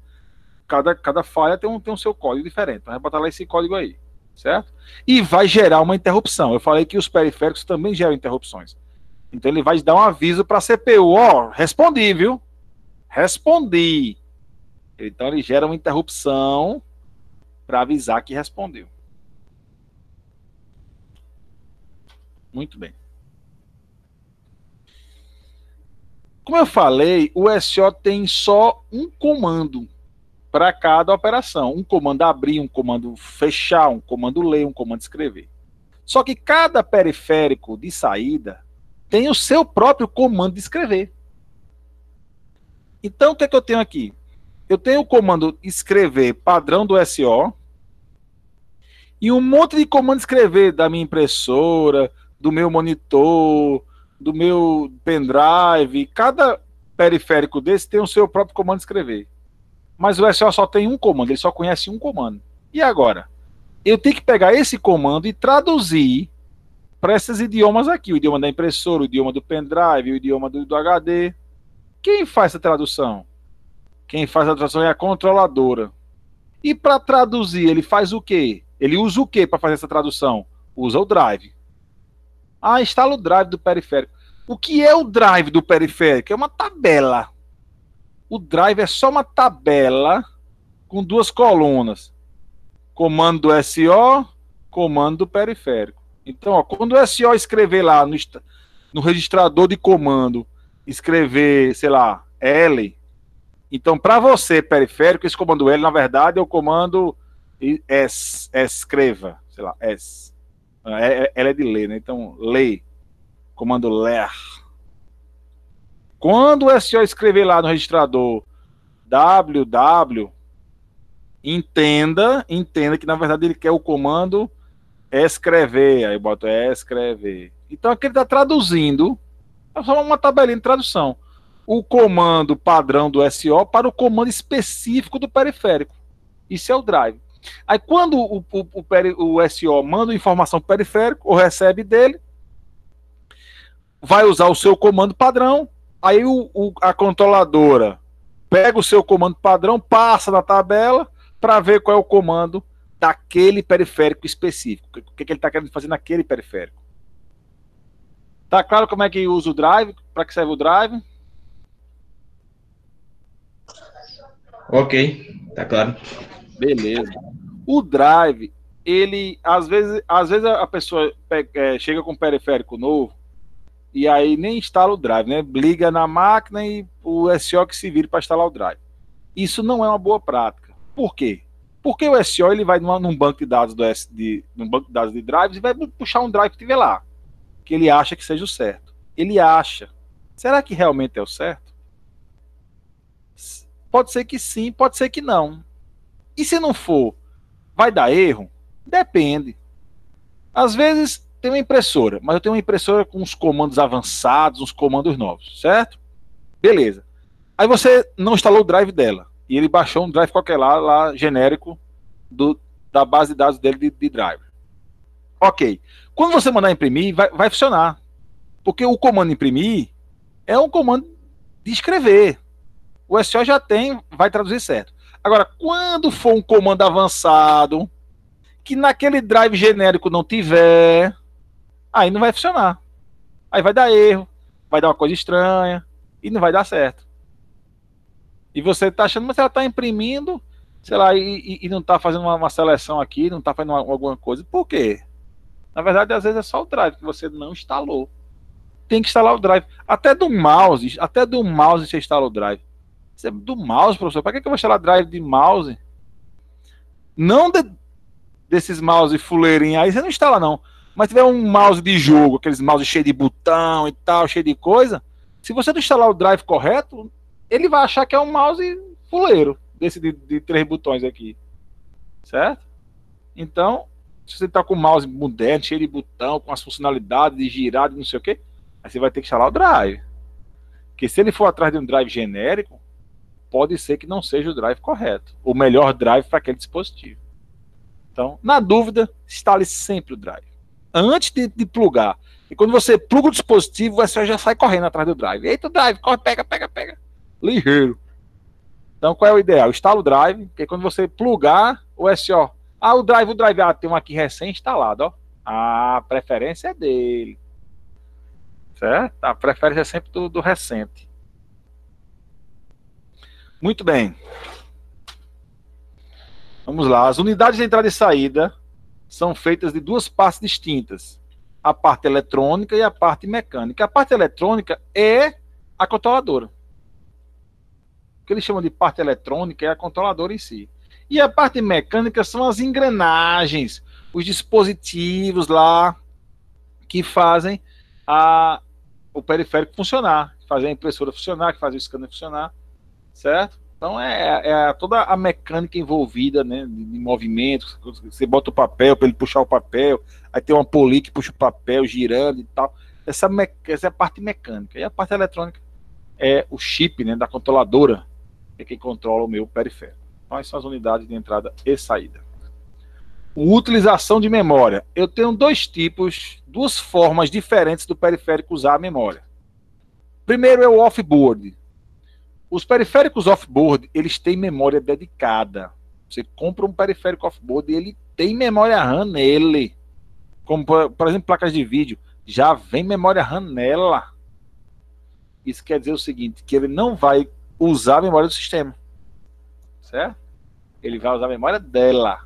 cada falha tem um seu código diferente. Então vai botar lá esse código aí, certo? E vai gerar uma interrupção. Eu falei que os periféricos também geram interrupções. Então ele vai dar um aviso para a CPU, ó, respondi, viu? Respondi. Então ele gera uma interrupção para avisar que respondeu. Muito bem. Como eu falei, o SO tem só um comando para cada operação. Um comando abrir, um comando fechar, um comando ler, um comando escrever. Só que cada periférico de saída tem o seu próprio comando de escrever. Então, o que é que eu tenho aqui? Eu tenho o comando escrever padrão do SO e um monte de comando escrever da minha impressora, do meu monitor, do meu pendrive. Cada periférico desse tem o seu próprio comando de escrever. Mas o SO só tem um comando, ele só conhece um comando. E agora? Eu tenho que pegar esse comando e traduzir para esses idiomas aqui. O idioma da impressora, o idioma do pendrive, o idioma do HD. Quem faz essa tradução? Quem faz a tradução é a controladora. E para traduzir, ele faz o quê? Ele usa o quê para fazer essa tradução? Usa o drive. Ah, instala o drive do periférico. O que é o drive do periférico? É uma tabela. O drive é só uma tabela com duas colunas. Comando do SO, comando do periférico. Então, ó, quando o SO escrever lá no registrador de comando, escrever, sei lá, L, então para você, periférico, esse comando L, na verdade, é o comando escreva, sei lá, S. Ela é de ler, né? Então, lê. Comando ler. Quando o SO escrever lá no registrador ww, entenda que na verdade ele quer o comando escrever. Aí bota escrever. Então aqui ele está traduzindo. É só uma tabelinha de tradução. O comando padrão do SO para o comando específico do periférico. Isso é o drive. Aí quando o SO manda informação para o periférico, ou recebe dele, vai usar o seu comando padrão, aí a controladora pega o seu comando padrão, passa na tabela para ver qual é o comando daquele periférico específico. O que ele está querendo fazer naquele periférico. Tá claro como é que usa o drive? Para que serve o drive? Ok, tá claro. Beleza. O drive, ele, às vezes a pessoa chega com um periférico novo e aí nem instala o drive, né? Liga na máquina e o SO que se vira para instalar o drive. Isso não é uma boa prática. Por quê? Porque o SO ele vai num banco de dados num banco de dados de drives e vai puxar um drive que tiver lá, que ele acha que seja o certo. Ele acha. Será que realmente é o certo? Pode ser que sim, pode ser que não. E se não for, vai dar erro? Depende. Às vezes tem uma impressora, mas eu tenho uma impressora com uns comandos avançados, uns comandos novos, certo? Beleza. Aí você não instalou o drive dela, e ele baixou um drive qualquer lá genérico da base de dados dele de driver. Ok. Quando você mandar imprimir, vai funcionar. Porque o comando imprimir é um comando de escrever. O SO já tem, vai traduzir certo. Agora, quando for um comando avançado, que naquele drive genérico não tiver, aí não vai funcionar. Aí vai dar erro, vai dar uma coisa estranha, e não vai dar certo. E você está achando, mas ela está imprimindo, sei lá, e não está fazendo uma seleção aqui, não está fazendo alguma coisa. Por quê? Na verdade, às vezes é só o drive que você não instalou. Tem que instalar o drive. Até do mouse você instala o drive. Do mouse, professor, para que eu vou instalar drive de mouse? Não desses mouse fuleirinhos aí, você não instala não. Mas se tiver um mouse de jogo, aqueles mouse cheio de botão e tal, cheio de coisa, se você não instalar o drive correto, ele vai achar que é um mouse fuleiro, desse de 3 botões aqui. Certo? Então, se você está com o mouse moderno, cheio de botão, com as funcionalidades de girar, de não sei o que, aí você vai ter que instalar o drive. Porque se ele for atrás de um drive genérico, pode ser que não seja o drive correto, o melhor drive para aquele dispositivo. Então, na dúvida, instale sempre o drive. Antes de plugar. E quando você pluga o dispositivo, você já sai correndo atrás do drive. Eita, drive, corre, pega. Ligeiro. Então, qual é o ideal? Instala o drive, porque quando você plugar o SO, o drive, tem um aqui recém-instalado, ó. A preferência é dele. Certo? A preferência é sempre do recente. Muito bem. Vamos lá. As unidades de entrada e saída são feitas de duas partes distintas. A parte eletrônica e a parte mecânica. A parte eletrônica é a controladora. O que eles chamam de parte eletrônica é a controladora em si. E a parte mecânica são as engrenagens, os dispositivos lá que fazem o periférico funcionar, que fazem a impressora funcionar, que fazem o scanner funcionar, certo? Então é toda a mecânica envolvida, né, de movimento. Você bota o papel para ele puxar o papel, aí tem uma polia que puxa o papel girando e tal. Essa é a parte mecânica. E a parte eletrônica é o chip, né, da controladora, que é quem controla o meu periférico. Então, essas são as unidades de entrada e saída. Utilização de memória. Eu tenho duas formas diferentes do periférico usar a memória. Primeiro é o off-board. Os periféricos off-board, eles têm memória dedicada. Você compra um periférico off-board e ele tem memória RAM nele. Como, por exemplo, placas de vídeo. Já vem memória RAM nela. Isso quer dizer o seguinte, que ele não vai usar a memória do sistema. Certo? Ele vai usar a memória dela.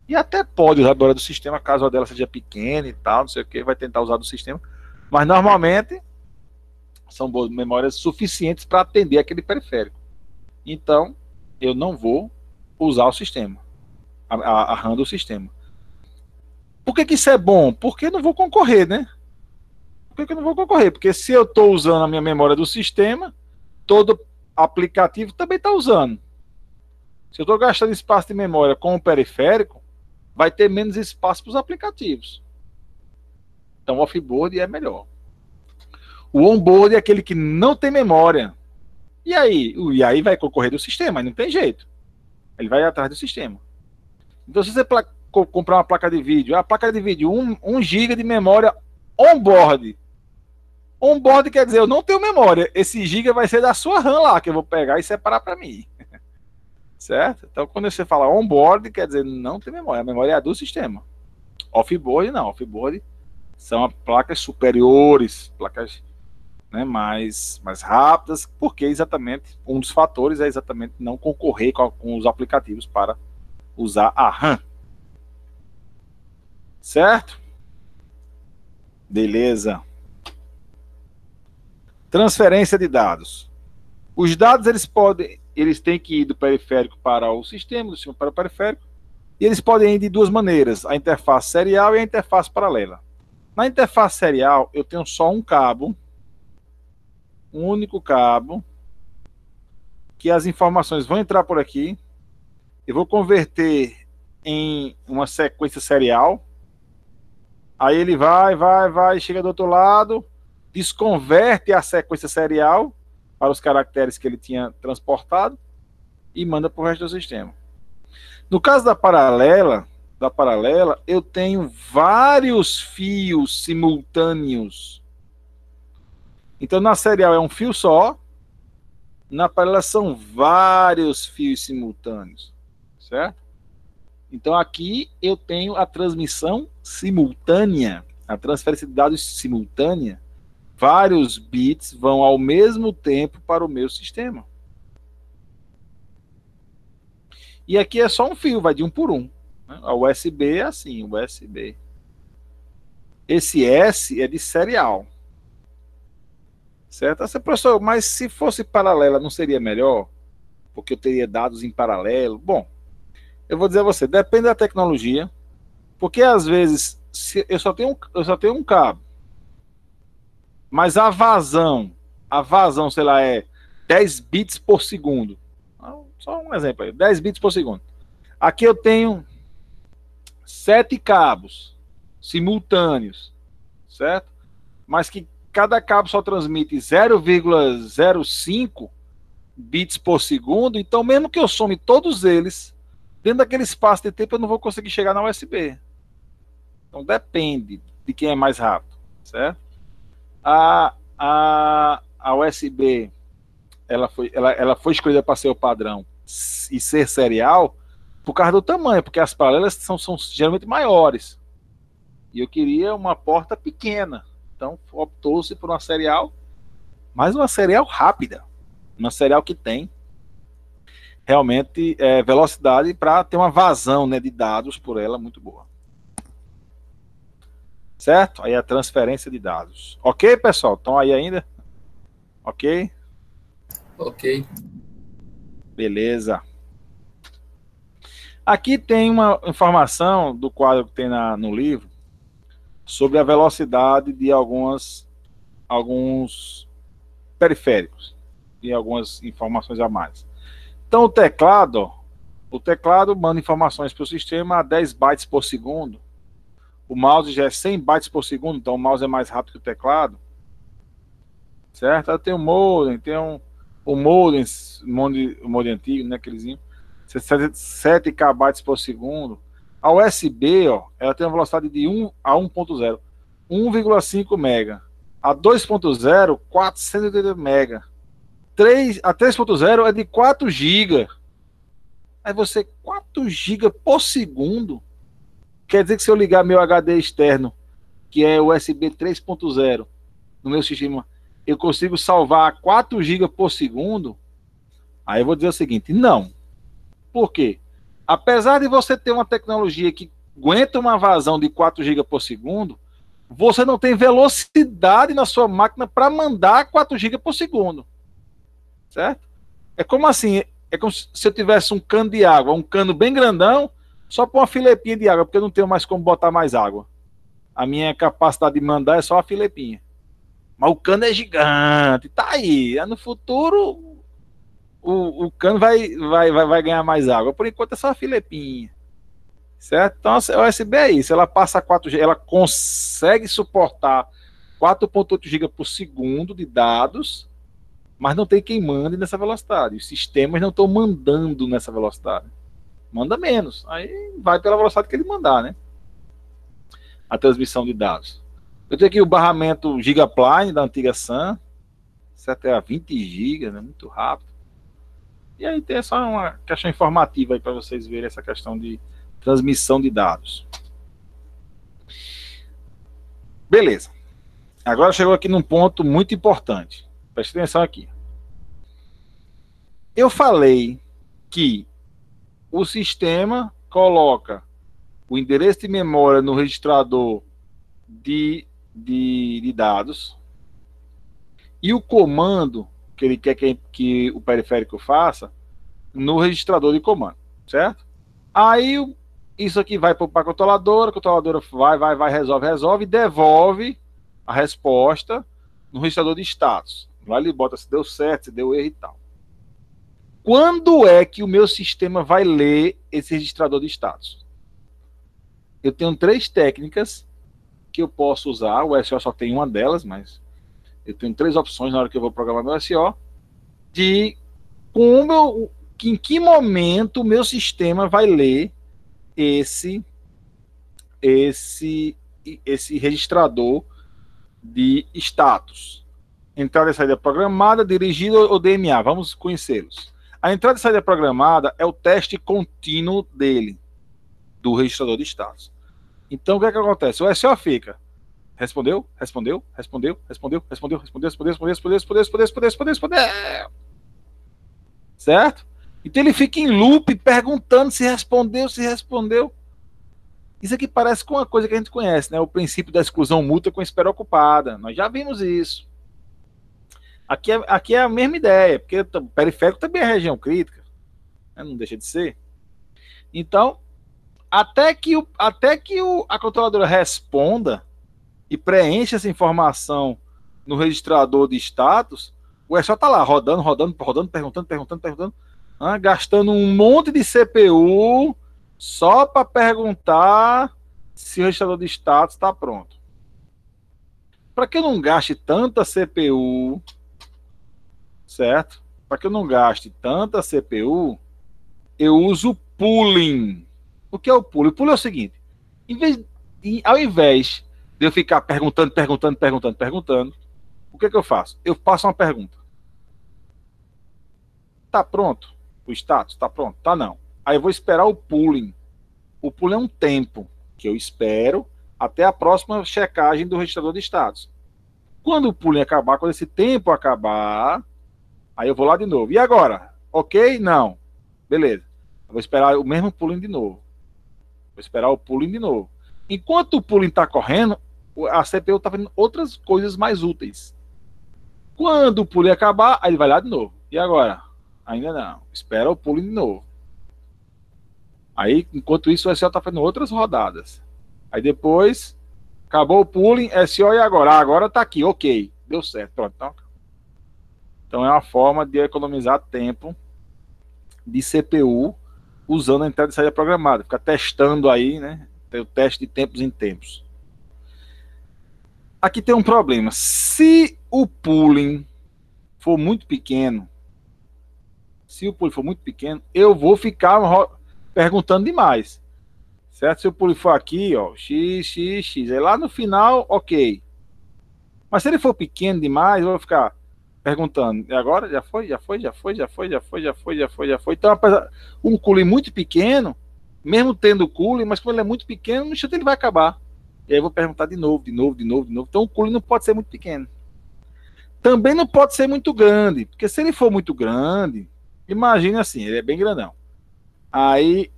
E até pode usar a memória do sistema, caso a dela seja pequena e tal, não sei o que, vai tentar usar do sistema. Mas normalmente são memórias suficientes para atender aquele periférico. Então, eu não vou usar o sistema, a RAM do sistema. Por que isso é bom? Porque eu não vou concorrer, né? Por que eu não vou concorrer? Porque se eu estou usando a minha memória do sistema, todo aplicativo também está usando. Se eu estou gastando espaço de memória com o periférico, vai ter menos espaço para os aplicativos. Então, o off-board é melhor. O on-board é aquele que não tem memória. E aí vai concorrer do sistema, não tem jeito. Ele vai atrás do sistema. Então, se você comprar uma placa de vídeo, a placa de vídeo 1 GB de memória on-board. On-board quer dizer, eu não tenho memória. Esse giga vai ser da sua RAM lá, que eu vou pegar e separar para mim. Certo? Então, quando você fala on-board, quer dizer, não tem memória. A memória é do sistema. Off-board, não. Off-board são placas superiores, placas, né, mais rápidas, porque exatamente, um dos fatores é exatamente não concorrer com os aplicativos para usar a RAM. Certo? Beleza. Transferência de dados. Os dados, eles têm que ir do periférico para o sistema, do sistema para o periférico, e eles podem ir de duas maneiras, a interface serial e a interface paralela. Na interface serial, eu tenho só um cabo, um único cabo, que as informações vão entrar por aqui, eu vou converter em uma sequência serial, aí ele vai, chega do outro lado, desconverte a sequência serial para os caracteres que ele tinha transportado e manda para o resto do sistema. No caso da paralela, eu tenho vários fios simultâneos. Então, na serial é um fio só, na paralela são vários fios simultâneos, certo? Então, aqui eu tenho a transmissão simultânea, a transferência de dados simultânea. Vários bits vão ao mesmo tempo para o meu sistema. E aqui é só um fio, vai de 1 por 1. A USB é assim, USB. Esse S é de serial. Certo? Essa, professor, mas se fosse paralela, não seria melhor? Porque eu teria dados em paralelo? Bom, eu vou dizer a você, depende da tecnologia, porque às vezes eu só tenho um cabo, mas a vazão, sei lá, é 10 bits por segundo. Só um exemplo aí, 10 bits por segundo. Aqui eu tenho 7 cabos simultâneos, certo? Mas que cada cabo só transmite 0,05 bits por segundo, então mesmo que eu some todos eles, dentro daquele espaço de tempo eu não vou conseguir chegar na USB. Então depende de quem é mais rápido, certo? A USB ela foi escolhida para ser o padrão e ser serial por causa do tamanho, porque as paralelas são geralmente maiores. E eu queria uma porta pequena. Então optou-se por uma serial, mas uma serial rápida. Uma serial que tem realmente velocidade para ter uma vazão, né, de dados por ela muito boa. Certo? Aí a transferência de dados. Ok, pessoal? Estão aí ainda? Ok? Ok. Beleza. Aqui tem uma informação do quadro que tem no livro sobre a velocidade de alguns periféricos e algumas informações a mais. Então o teclado manda informações para o sistema a 10 bytes por segundo. O mouse já é 100 bytes por segundo, então o mouse é mais rápido que o teclado. Certo? Aí tem o modem, o modem antigo, né, aquelezinho, 7 KB por segundo. A USB, ó, ela tem uma velocidade de 1 a 1.0, 1,5 MB. A 2.0, 480 MB. A 3.0 é de 4 GB. Aí você, 4 GB por segundo? Quer dizer que se eu ligar meu HD externo, que é USB 3.0, no meu sistema, eu consigo salvar 4 GB por segundo? Aí eu vou dizer o seguinte, não. Por quê? Apesar de você ter uma tecnologia que aguenta uma vazão de 4 GB por segundo, você não tem velocidade na sua máquina para mandar 4 GB por segundo. Certo? É como assim, é como se eu tivesse um cano de água, um cano bem grandão, só para uma filepinha de água, porque eu não tenho mais como botar mais água. A minha capacidade de mandar é só a filepinha. Mas o cano é gigante, tá aí. No futuro, o cano vai ganhar mais água. Por enquanto é só a filepinha. Certo? Então a USB é isso. Ela passa 4G, ela consegue suportar 4.8 GB por segundo de dados, mas não tem quem mande nessa velocidade. Os sistemas não estão mandando nessa velocidade. Manda menos. Aí vai pela velocidade que ele mandar, né? A transmissão de dados. Eu tenho aqui o barramento Gigapline da antiga Sun. Isso até a 20 GB, né? Muito rápido. E aí tem só uma questão informativa aí para vocês verem essa questão de transmissão de dados. Beleza. Agora chegou aqui num ponto muito importante. Preste atenção aqui. Eu falei que o sistema coloca o endereço de memória no registrador de dados e o comando que ele quer que o periférico faça no registrador de comando, certo? Aí isso aqui vai para a controladora vai, resolve e devolve a resposta no registrador de status. Lá ele bota se deu certo, se deu erro e tal. Quando é que o meu sistema vai ler esse registrador de status? Eu tenho 3 técnicas que eu posso usar. O SO só tem uma delas, mas eu tenho 3 opções na hora que eu vou programar meu SO de em que momento o meu sistema vai ler esse registrador de status. Entrada e saída programada, dirigida ou DMA. Vamos conhecê-los. A entrada e saída programada é o teste contínuo dele, do registrador de status. Então, o que é que acontece? O SO fica. Respondeu. Certo? Então ele fica em loop perguntando se respondeu. Isso aqui parece com uma coisa que a gente conhece, né? O princípio da exclusão mútua com espera ocupada. Nós já vimos isso. Aqui é a mesma ideia, porque o periférico também é região crítica, né? Não deixa de ser. Então, até que a controladora responda e preencha essa informação no registrador de status, o SO está lá rodando, perguntando, gastando um monte de CPU só para perguntar se o registrador de status está pronto. Para que eu não gaste tanta CPU, certo? Para que eu não gaste tanta CPU, eu uso pooling. O que é o pooling? O pooling é o seguinte: ao invés de eu ficar perguntando, o que é que eu faço? Eu faço uma pergunta. Tá pronto? O status tá pronto? Tá não. Aí eu vou esperar o pooling. O pooling é um tempo que eu espero até a próxima checagem do registrador de status. Quando o pooling acabar, quando esse tempo acabar, aí eu vou lá de novo. E agora? Ok? Não. Beleza. Eu vou esperar o mesmo pooling de novo. Vou esperar o pooling de novo. Enquanto o pooling está correndo, a CPU está fazendo outras coisas mais úteis. Quando o pooling acabar, aí ele vai lá de novo. E agora? Ainda não. Espera o pooling de novo. Aí, enquanto isso, o SO está fazendo outras rodadas. Aí depois, acabou o pooling, SO e agora? Agora está aqui, ok. Deu certo. Pronto. Então é uma forma de economizar tempo de CPU usando a entrada e saída programada. Ficar testando aí, né? Tem o teste de tempos em tempos. Aqui tem um problema. Se o pooling for muito pequeno, eu vou ficar perguntando demais. Certo? Se o pooling for aqui, ó, x. Aí lá no final, ok. Mas se ele for pequeno demais, eu vou ficar perguntando. E agora? Já foi. Então, apesar um cooling muito pequeno, mesmo tendo cooling, mas como ele é muito pequeno, no instante ele vai acabar. E aí eu vou perguntar de novo. Então o cooling não pode ser muito pequeno. Também não pode ser muito grande, porque se ele for muito grande, imagine assim, ele é bem grandão. Aí,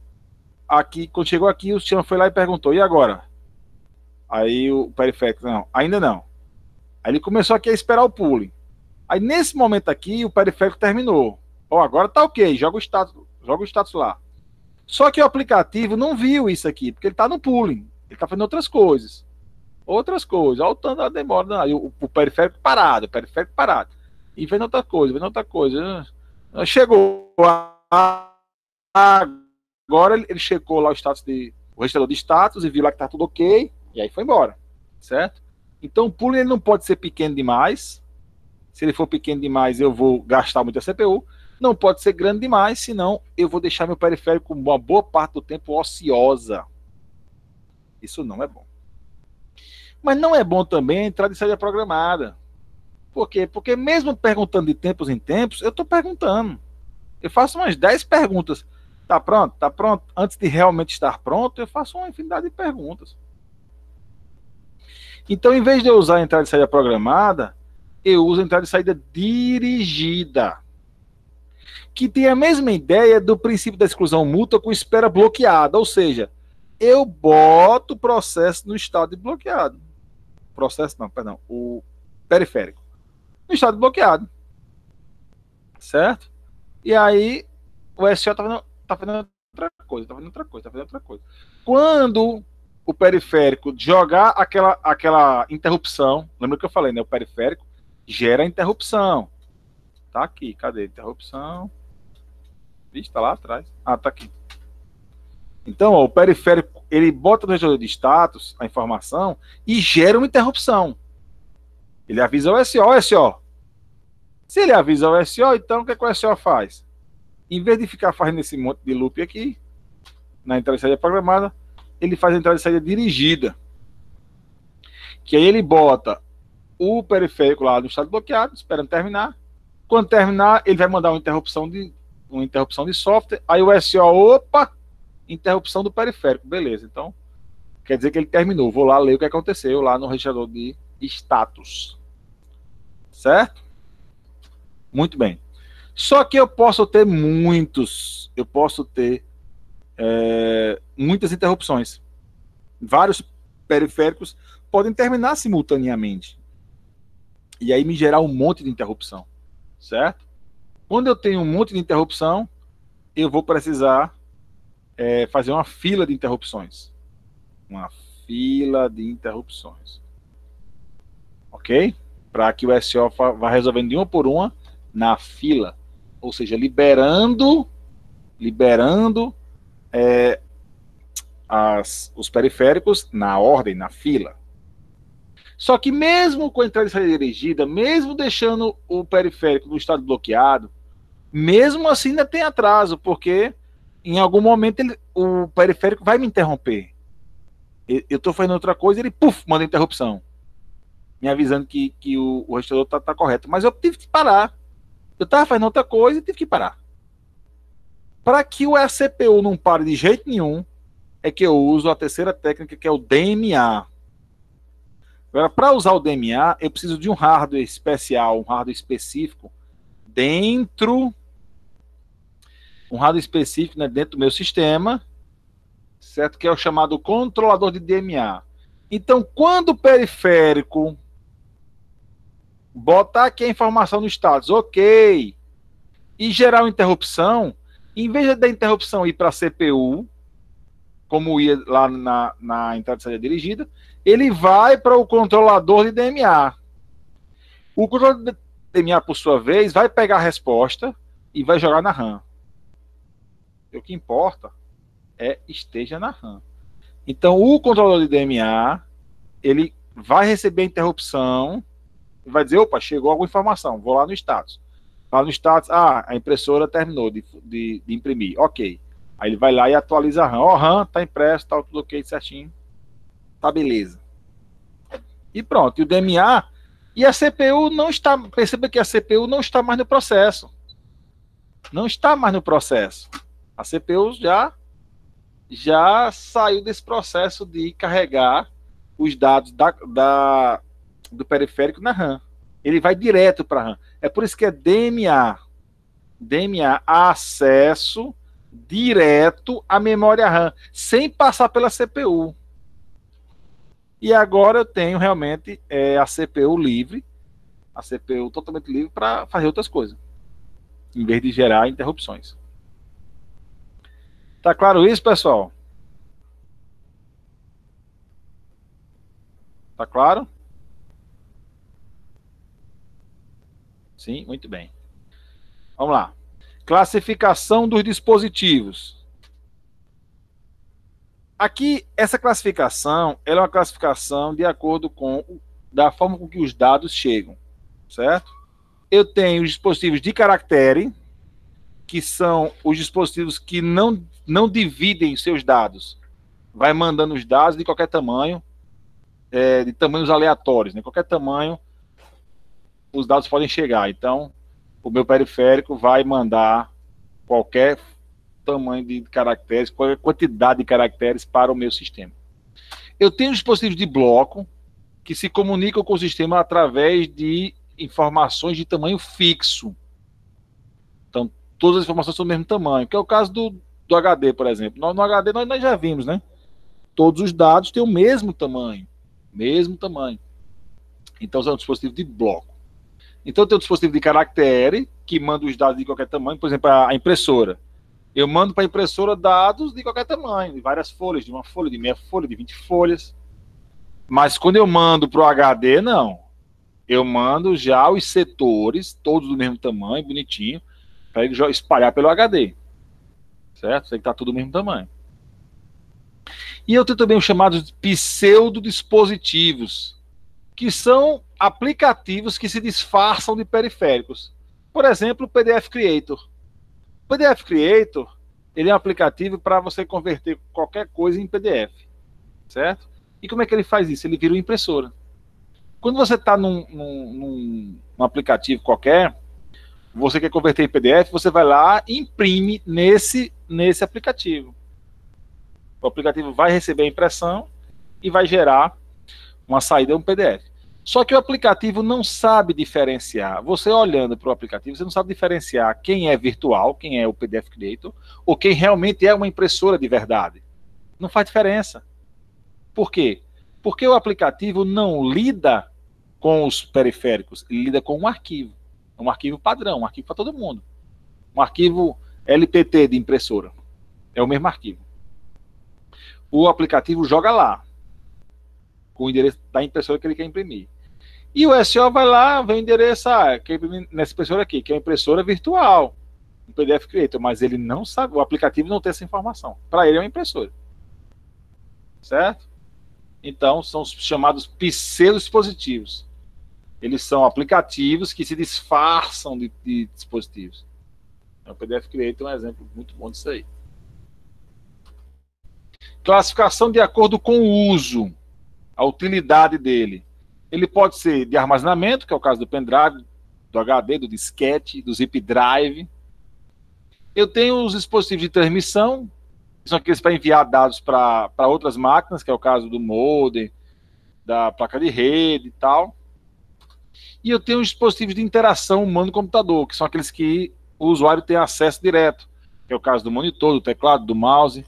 aqui, quando chegou aqui, o Tião foi lá e perguntou, e agora? Aí o periférico, não, ainda não. Aí ele começou aqui a esperar o pooling. Aí nesse momento aqui, o periférico terminou. Ó, agora tá ok, joga o status lá. Só que o aplicativo não viu isso aqui, porque ele tá no pooling. Ele tá fazendo outras coisas. Olha o tanto da demora. Aí o periférico parado. E vendo outra coisa. Chegou agora ele checou lá o registrador de status e viu lá que tá tudo ok. E aí foi embora. Certo? Então o pooling ele não pode ser pequeno demais. Se ele for pequeno demais, eu vou gastar muita CPU. Não pode ser grande demais, senão eu vou deixar meu periférico uma boa parte do tempo ociosa. Isso não é bom. Mas não é bom também a entrada e saída programada. Por quê? Porque mesmo perguntando de tempos em tempos, eu estou perguntando. Eu faço umas 10 perguntas. Tá pronto? Tá pronto? Antes de realmente estar pronto, eu faço uma infinidade de perguntas. Então, em vez de eu usar a entrada e saída programada, eu uso a entrada e saída dirigida, que tem a mesma ideia do princípio da exclusão mútua com espera bloqueada, ou seja, eu boto o processo no estado de bloqueado. O periférico. No estado de bloqueado. Certo? E aí, o SO tá fazendo outra coisa. Quando o periférico jogar aquela interrupção, lembra que eu falei, né? O periférico gera interrupção. Tá aqui, cadê? Interrupção. Vixe, tá lá atrás. Ah, tá aqui. Então, ó, o periférico, ele bota no registrador de status a informação e gera uma interrupção. Ele avisa o SO. Se ele avisa o SO, então o que o SO faz? Em vez de ficar fazendo esse monte de loop aqui, na entrada e saída programada, ele faz a entrada e saída dirigida. Que aí ele bota o periférico lá no estado bloqueado, esperando terminar. Quando terminar, ele vai mandar uma interrupção de software. Aí o SO, opa, interrupção do periférico. Beleza, então quer dizer que ele terminou. Vou lá ler o que aconteceu lá no registrador de status. Certo? Muito bem. Só que eu posso ter muitas interrupções. Vários periféricos podem terminar simultaneamente. E aí me gerar um monte de interrupção. Certo? Quando eu tenho um monte de interrupção, eu vou precisar fazer uma fila de interrupções. Ok? Para que o SO vá resolvendo de uma por uma na fila. Ou seja, liberando os periféricos na ordem, na fila. Só que mesmo com a entrada e saída dirigida, mesmo deixando o periférico no estado bloqueado, mesmo assim ainda tem atraso, porque em algum momento o periférico vai me interromper. Eu estou fazendo outra coisa, ele manda interrupção, me avisando que o registrador está correto. Mas eu tive que parar. Eu estava fazendo outra coisa e tive que parar. Para que o CPU não pare de jeito nenhum, é que eu uso a terceira técnica, que é o DMA. Agora, para usar o DMA, eu preciso de um hardware especial, um hardware específico, né, dentro do meu sistema, certo? Que é o chamado controlador de DMA. Então, quando o periférico botar aqui a informação no status, ok, e gerar uma interrupção, em vez da interrupção ir para a CPU, como ia lá na entrada de saída dirigida, ele vai para o controlador de DMA. O controlador de DMA, por sua vez, vai pegar a resposta e vai jogar na RAM. E o que importa é esteja na RAM. Então, o controlador de DMA, ele vai receber a interrupção e vai dizer, opa, chegou alguma informação, vou lá no status. Lá no status, a impressora terminou de imprimir, ok. Aí ele vai lá e atualiza a RAM. Ó, RAM, tá impresso, tá tudo ok, certinho. Tá beleza. E pronto, e o DMA, e a CPU não está, perceba que a CPU não está mais no processo. Não está mais no processo. A CPU já saiu desse processo de carregar os dados do periférico na RAM. Ele vai direto para a RAM. É por isso que é DMA. DMA, acesso direto à memória RAM, sem passar pela CPU. E agora eu tenho realmente a CPU livre, a CPU totalmente livre para fazer outras coisas, em vez de gerar interrupções. Tá claro isso, pessoal? Tá claro? Sim, muito bem. Vamos lá. Classificação dos dispositivos. Aqui, essa classificação, ela é uma classificação de acordo com da forma com que os dados chegam, certo? Eu tenho os dispositivos de caractere, que são os dispositivos que não dividem seus dados. Vai mandando os dados de qualquer tamanho, de tamanhos aleatórios, né? Qualquer tamanho, os dados podem chegar. Então, o meu periférico vai mandar qualquer tamanho de caracteres, qualquer quantidade de caracteres para o meu sistema. Eu tenho dispositivos de bloco que se comunicam com o sistema através de informações de tamanho fixo. Então, todas as informações são do mesmo tamanho, que é o caso do HD, por exemplo. No HD nós já vimos, né? Todos os dados têm o mesmo tamanho. Mesmo tamanho. Então, são dispositivos de bloco. Então, eu tenho um dispositivo de caractere, que manda os dados de qualquer tamanho, por exemplo, a impressora. Eu mando para a impressora dados de qualquer tamanho, de várias folhas, de uma folha, de meia folha, de 20 folhas. Mas quando eu mando para o HD, não. Eu mando já os setores, todos do mesmo tamanho, bonitinho, para ele espalhar pelo HD. Certo? Isso aí está tudo do mesmo tamanho. E eu tenho também os chamados pseudodispositivos, que são aplicativos que se disfarçam de periféricos. Por exemplo, o PDF Creator. O PDF Creator, ele é um aplicativo para você converter qualquer coisa em PDF, certo? E como é que ele faz isso? Ele vira uma impressora. Quando você está num aplicativo qualquer, você quer converter em PDF, você vai lá e imprime nesse aplicativo. O aplicativo vai receber a impressão e vai gerar uma saída, um PDF. Só que o aplicativo não sabe diferenciar. Você olhando para o aplicativo, você não sabe diferenciar quem é virtual, quem é o PDF Creator, ou quem realmente é uma impressora de verdade. Não faz diferença. Por quê? Porque o aplicativo não lida com os periféricos, ele lida com um arquivo. Um arquivo padrão, um arquivo para todo mundo. Um arquivo LPT de impressora. É o mesmo arquivo. O aplicativo joga lá, com o endereço da impressora que ele quer imprimir. E o SEO vai lá, vem o endereço, quer imprimir nessa impressora aqui, que é uma impressora virtual, um PDF Creator, mas ele não sabe, o aplicativo não tem essa informação. Para ele é uma impressora. Certo? Então, são os chamados pseudodispositivos. Eles são aplicativos que se disfarçam de dispositivos. O PDF Creator é um exemplo muito bom disso aí. Classificação de acordo com o uso, a utilidade dele. Ele pode ser de armazenamento, que é o caso do pendrive, do HD, do disquete, do zip drive. Eu tenho os dispositivos de transmissão, que são aqueles para enviar dados para outras máquinas, que é o caso do modem, da placa de rede e tal. E eu tenho os dispositivos de interação humano-computador, que são aqueles que o usuário tem acesso direto, que é o caso do monitor, do teclado, do mouse,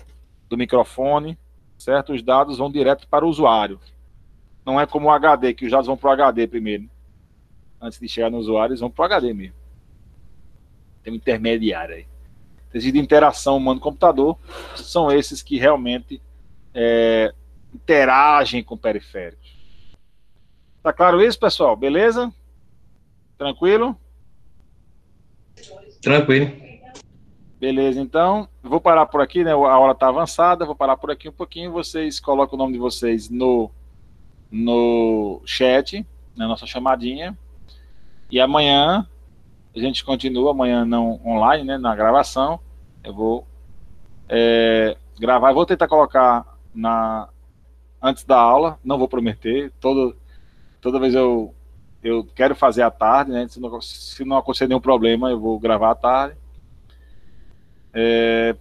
do microfone, certo? Os dados vão direto para o usuário. Não é como o HD, que os dados vão para o HD primeiro. Antes de chegar no usuário, eles vão para o HD mesmo. Tem um intermediário aí. Esses de interação humano-computador são esses que realmente interagem com periféricos. Tá claro isso, pessoal? Beleza? Tranquilo? Tranquilo. Beleza, então, vou parar por aqui, né? A hora está avançada, vou parar por aqui um pouquinho. Vocês colocam o nome de vocês no chat, na nossa chamadinha. E amanhã a gente continua, amanhã não online, né? Na gravação. Eu vou gravar, vou tentar colocar antes da aula, não vou prometer. Toda vez eu quero fazer à tarde, né? Se não acontecer nenhum problema, eu vou gravar à tarde.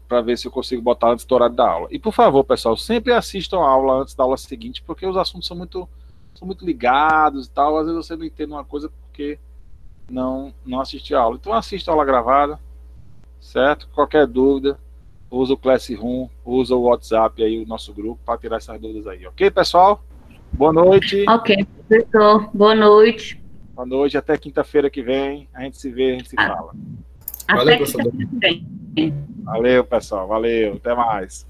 Para ver se eu consigo botar antes do horário da aula. E por favor, pessoal, sempre assistam a aula antes da aula seguinte, porque os assuntos são muito ligados e tal. Às vezes você não entende uma coisa porque não assistiu a aula. Então assista a aula gravada, certo? Qualquer dúvida, usa o Classroom, usa o WhatsApp aí, o nosso grupo, para tirar essas dúvidas aí. Ok, pessoal? Boa noite. Ok, professor. Boa noite. Boa noite, até quinta-feira que vem. A gente se vê, a gente se fala. Valeu, Até professor. quinta-feira que vem. Valeu, pessoal. Valeu. Até mais.